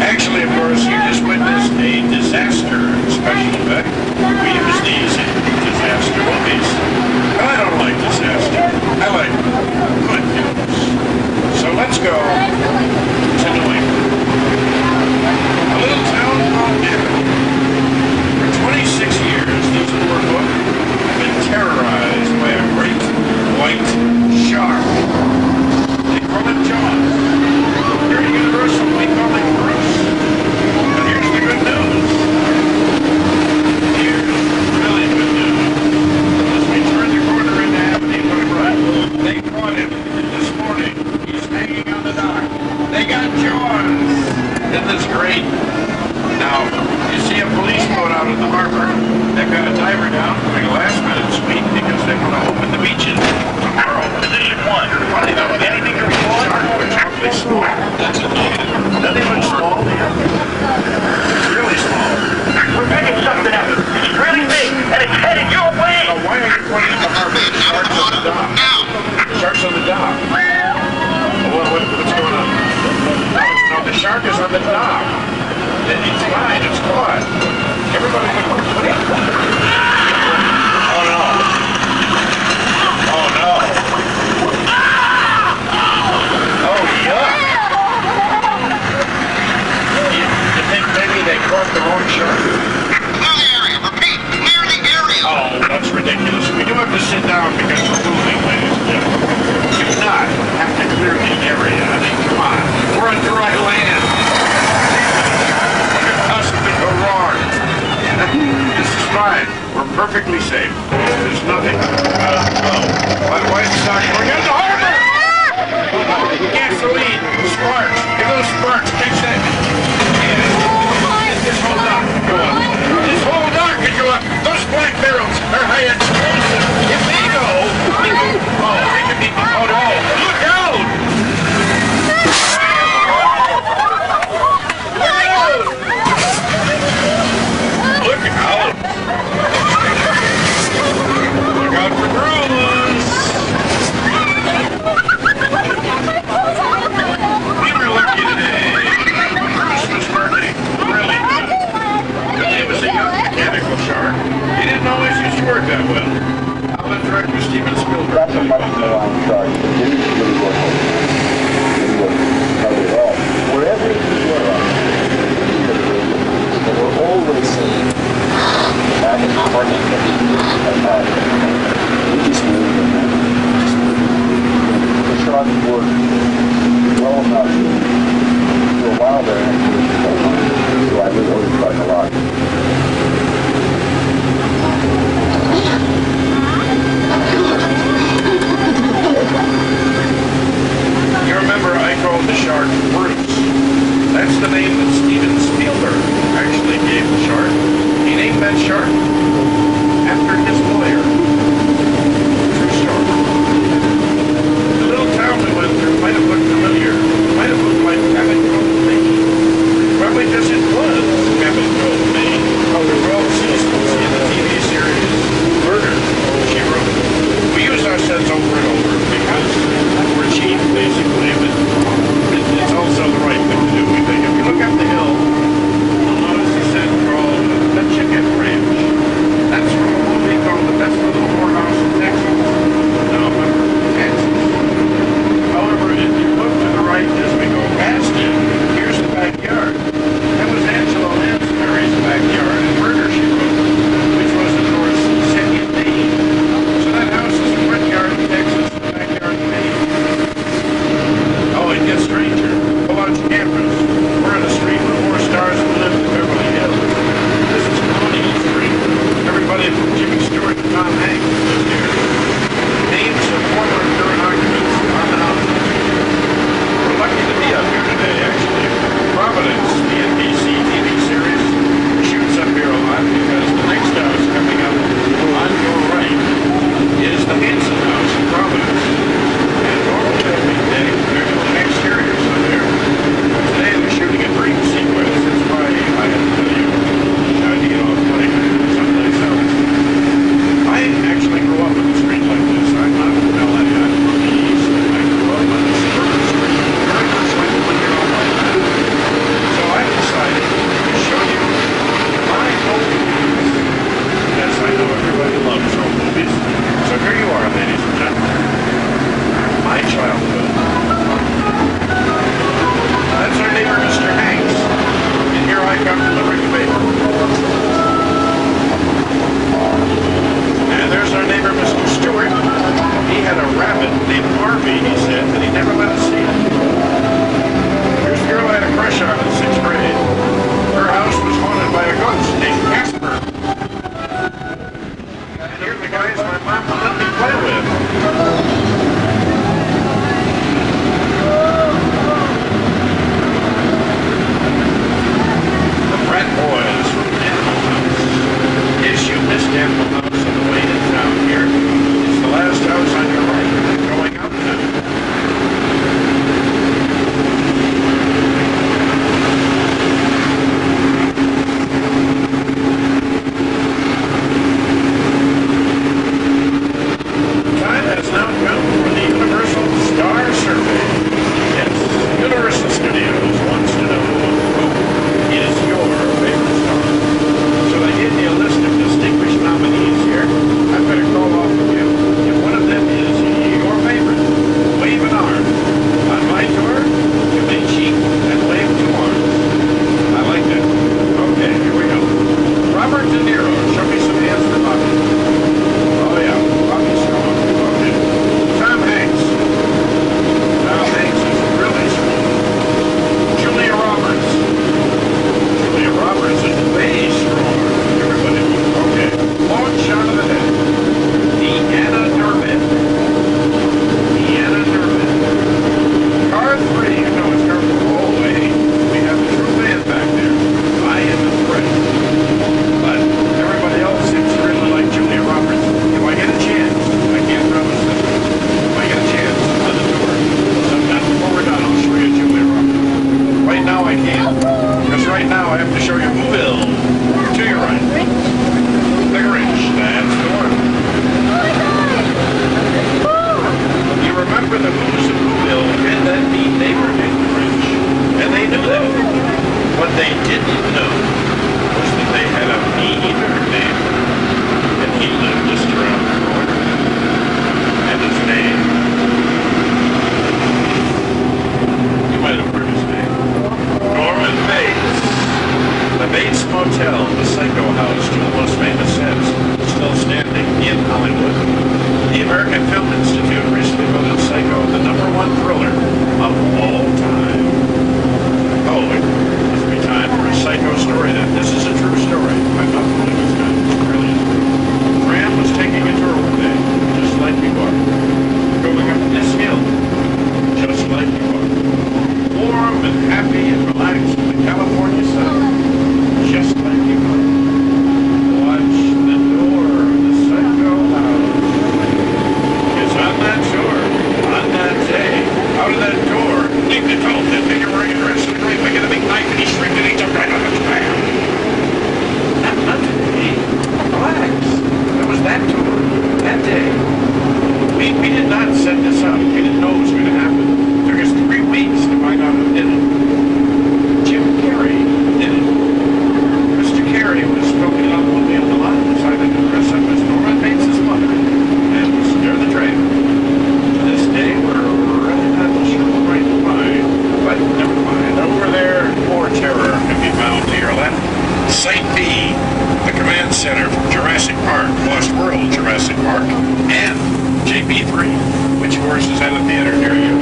Actually, of course, you just witnessed a disaster special effect. We use these in disaster movies. But I don't like disaster. I like good news. So let's go to New England. A little town called Menachem. For 26 years, these poor folk have been terrorized by a great white shark. They call it Jaws. Here at Universal, we call it Bruce. But here's the good news. Here's really good news. As we turn the corner into Avenue right, they caught him this morning. He's hanging on the dock. They got Jaws. Isn't this great? Now, you see a police boat out in the harbor. They've got a diver down doing a last-minute sweep because they want to open the beaches tomorrow. Position 1. Funny though, anything to report? It's awfully small. That's a negative. Not even small. It's really small. We're picking something up. It's really big, and it's headed your way. Now, why are you pointing at the harbor? The shark's on the dock. The shark's on the dock. What's going on? No, the shark is on the dock. It's fine, it's caught. Everybody look. Oh no. Oh no. Oh yuck. You think maybe they caught the wrong shark? Clear the area. Repeat, clear the area. Oh, that's ridiculous. We do have to sit down because we're moving, ladies and gentlemen. We do not have to clear the area. I mean, come on. We're on dry land. Go wrong. This is fine. We're perfectly safe. There's nothing. Why is the dock going into harbor? That's a much maligned charge. It didn't really work over time. It didn't work hardly at all. Wherever you were on there were always seen back in the parking lot. We just moved them. The shark worked well enough for a while there, so I was always trying a lot. You remember I called the shark Bruce. That's the name that Steven Spielberg actually gave the shark. He named that shark after his lawyer. True story. The little town we went through might have looked familiar. Might have looked like Cabin Cove, Maine. Probably because it was Cabin Cove, Maine. For 12 seasons in the TV series Murder, She Wrote. We used our sets over and over because we're cheap, basically, but it's also the right thing to do, we think. If you look up the hill, you'll notice a set called The Chicken Ranch. That's from a movie called The Best Little Whorehouse in Texas. No, remember, Texas. However, if you look to the right as we go past it, here's the backyard. That was Angela Lansbury's backyard in Murder, She Wrote, which was, of course, set in Maine. So that house is the front yard in Texas, the backyard in Maine. Oh, it gets stranger. Pull out your cameras. We're on a street with more stars than live in Beverly Hills. This is Colonial Street. Everybody from Jimmy Stewart to Tom Hanks lives here. Names of former and current occupants on the house. We're lucky to be up here today, actually. Providence, the NBC TV series, shoots up here a lot because the next house coming up on your right is the Hanson House in Providence. And normally on a weekday, they're doing exteriors on there. Today they're shooting a dream sequence. That's why I had to tell you I need off playing someplace else. I actually grew up on a street like this. I'm not from LA. I'm from the East. I grew up on a suburban street. Very much like the one you're on right now. So I decided to show you my home movies. Yes, I know everybody loves home movies. So here you are, ladies and gentlemen. My childhood. That's our neighbor, Mr. Hanks. And here I come delivering the paper. And there's our neighbor, Mr. Stewart. He had a rabbit named Harvey, he said, and he never let us see it. Here's a girl I had a crush on in 6th grade. Her house was haunted by a ghost named Casper. And here are the guys my mom would let me play with. The Frat Boys from Animal House. Yes, you missed Animal House on the way in town here. It's the last house on your right, going up now. Time has did not set this up. We didn't know it was going to happen. It took us 3 weeks to find out who did it. Jim Carrey did it. Mr. Carrey was smoking on one day on the line, decided to dress up as Norman Bates' mother and scare the dragon. To this day, we're really not sure right why, but never mind. Over there, more terror can be found to your left. Site B, the command center from Jurassic Park, Lost World Jurassic Park, and JP3, which of course is at a theater near you.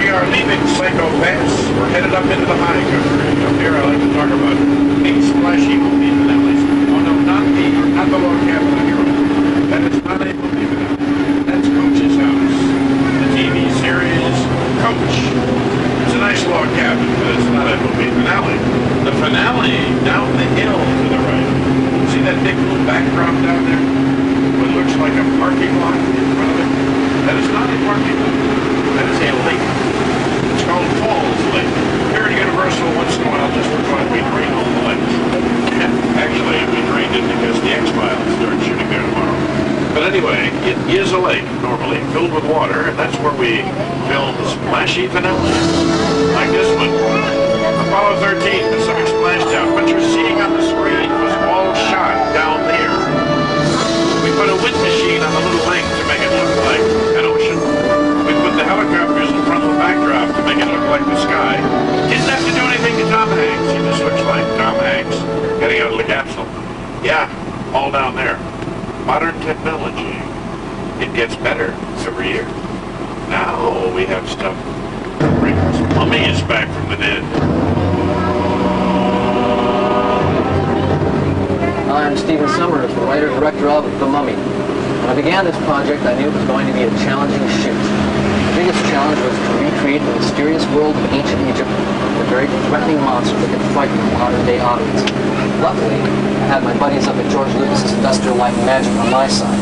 We are leaving Psycho Pass. We're headed up into the high country. Up here I like to talk about 8 splashy movie finales. Oh no, not the log cabin on your own. That is not a movie finale. That's Coach's House. The TV series Coach. It's a nice log cabin, but it's not a movie finale. The finale down the hill to the right. See that big little backdrop down there? What looks like a parking lot in front of it? That is not a parking lot. That is a lake. It's called Falls Lake. Here at Universal, once in a while, just for fun, we drain all the lakes. Actually, we drained it because the X-Files start shooting there tomorrow. But anyway, it is a lake, normally, filled with water, and that's where we film splashy finales. Like this one. Apollo 13, Pacific Splashdown. What you're seeing on the screen was all shot down there. We put a wind machine on the little lake to make it look like an ocean. We put the helicopters in front of the backdrop to make it look like the sky. Didn't have to do anything to Tom Hanks. He just looks like Tom Hanks getting out of the capsule. Yeah, all down there. Modern technology. It gets better every year. Now we have stuff. Mummy is back from the dead. I'm Stephen Summers, the writer-director of The Mummy. When I began this project, I knew it was going to be a challenging shoot. The biggest challenge was to recreate the mysterious world of ancient Egypt with a very threatening monster that could frighten a modern-day audience. Luckily, I had my buddies up at George Lucas's Industrial Light and Magic on my side.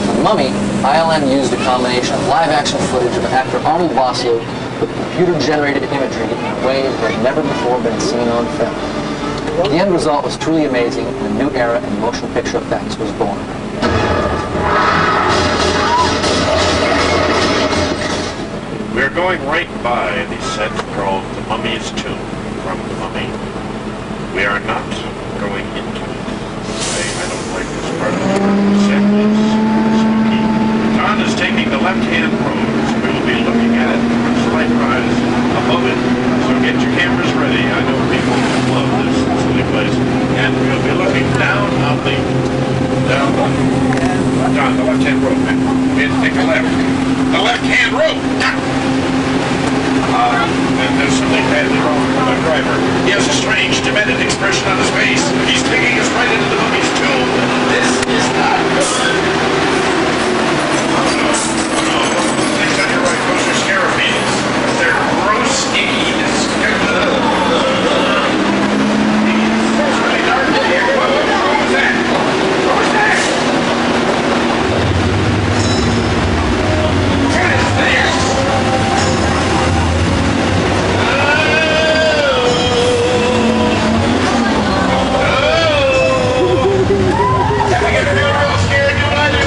For The Mummy, ILM used a combination of live-action footage of actor Arnold Vosloo with computer-generated imagery in a way that had never before been seen on film. The end result was truly amazing, and a new era in motion picture effects was born. We're going right by the set called The Mummy's Tomb from The Mummy. We are not going into it. I don't like this part of the set. It's spooky. Don is taking the left-hand road, so we will be looking at it from a slight rise above it. So get your cameras ready. I know people love this silly place. And we'll be looking down on the left-hand road, man. We have to take a left. The left-hand road! And there's something badly wrong with the driver. He has a strange, demented expression on his face. He's taking us right into the mummy's tomb. This is not good. Oh no. Things on your right, those are scarabines. They're gross, icky, disgusting. It's really dark in here. What was that? What was that? What is this? If I get real scared, you know what I do?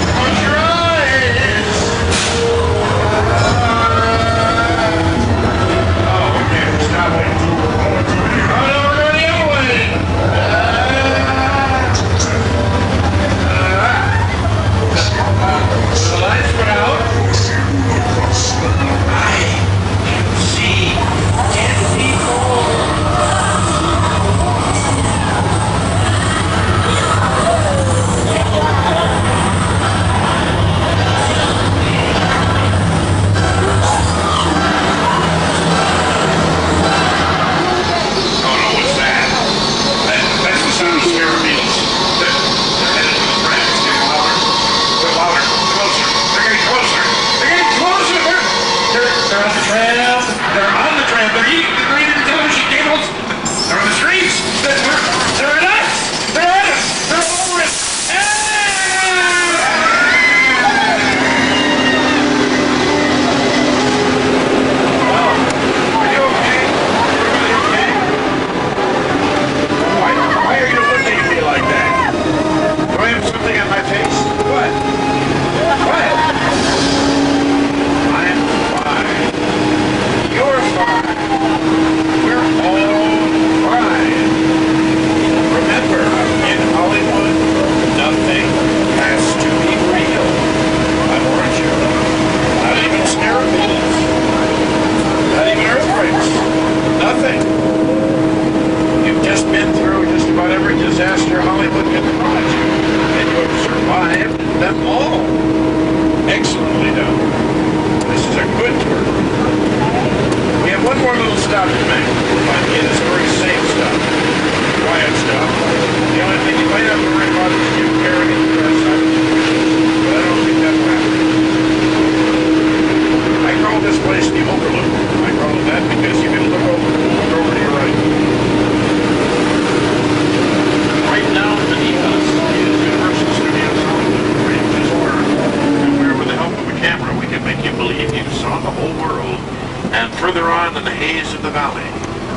further on in the haze of the valley,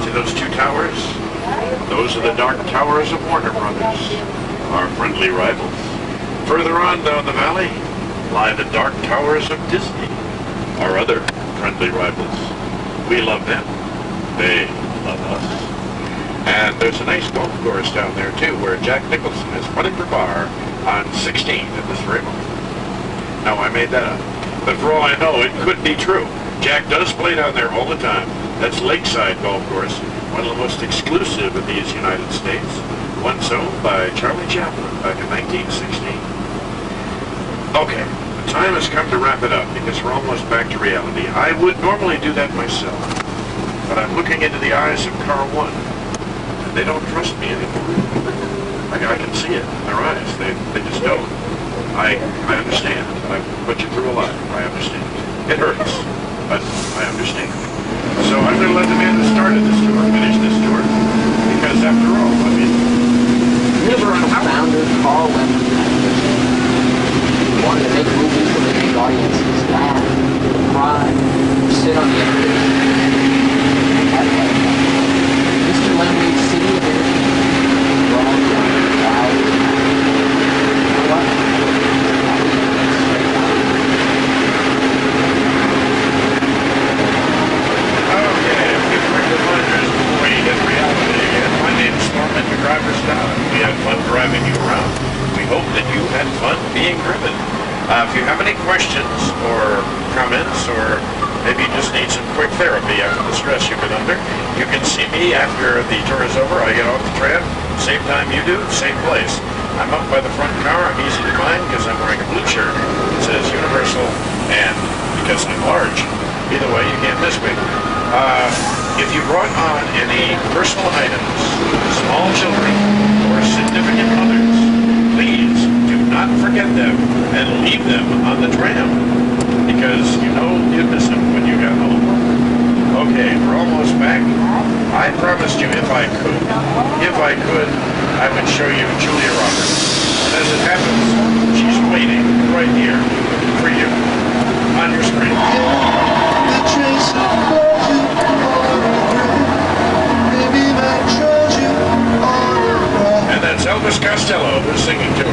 see those two towers? Those are the dark towers of Warner Brothers, our friendly rivals. Further on down the valley lie the dark towers of Disney, our other friendly rivals. We love them. They love us. And there's a nice golf course down there too, where Jack Nicholson is putting for par on 16 at this very moment. Now I made that up, but for all I know, it could be true. Jack does play down there all the time. That's Lakeside Golf Course, one of the most exclusive in these United States, once owned by Charlie Chaplin back in 1916. Okay, the time has come to wrap it up because we're almost back to reality. I would normally do that myself, but I'm looking into the eyes of Car 1, and they don't trust me anymore. I can see it in their eyes. They just don't. I understand. I've put you through a lot. I understand. It hurts, but I understand. So I'm going to let the man who started this tour finish this tour, because after all, I mean, Universal founder Carl Wendell wanted to make movies where they made audiences laugh, cry, or sit on the edge. Mr. Lemley's City of Energy, strong, loud. You know what? My name's Norman, your driver's stop. We had fun driving you around. We hope that you had fun being driven. If you have any questions or comments, or maybe you just need some quick therapy after the stress you've been under, you can see me after the tour is over. I get off the tram, same time you do, same place. I'm up by the front car. I'm easy to find because I'm wearing a blue shirt. It says Universal, and because I'm large. Either way, you can't miss me. If you brought on any personal items, small children, or significant others, please do not forget them and leave them on the tram, because you know you'd miss them when you got home. Okay, we're almost back. I promised you if I could, I would show you Julia Roberts. And as it happens, she's waiting right here for you on your screen. And that's Elvis Costello who's singing to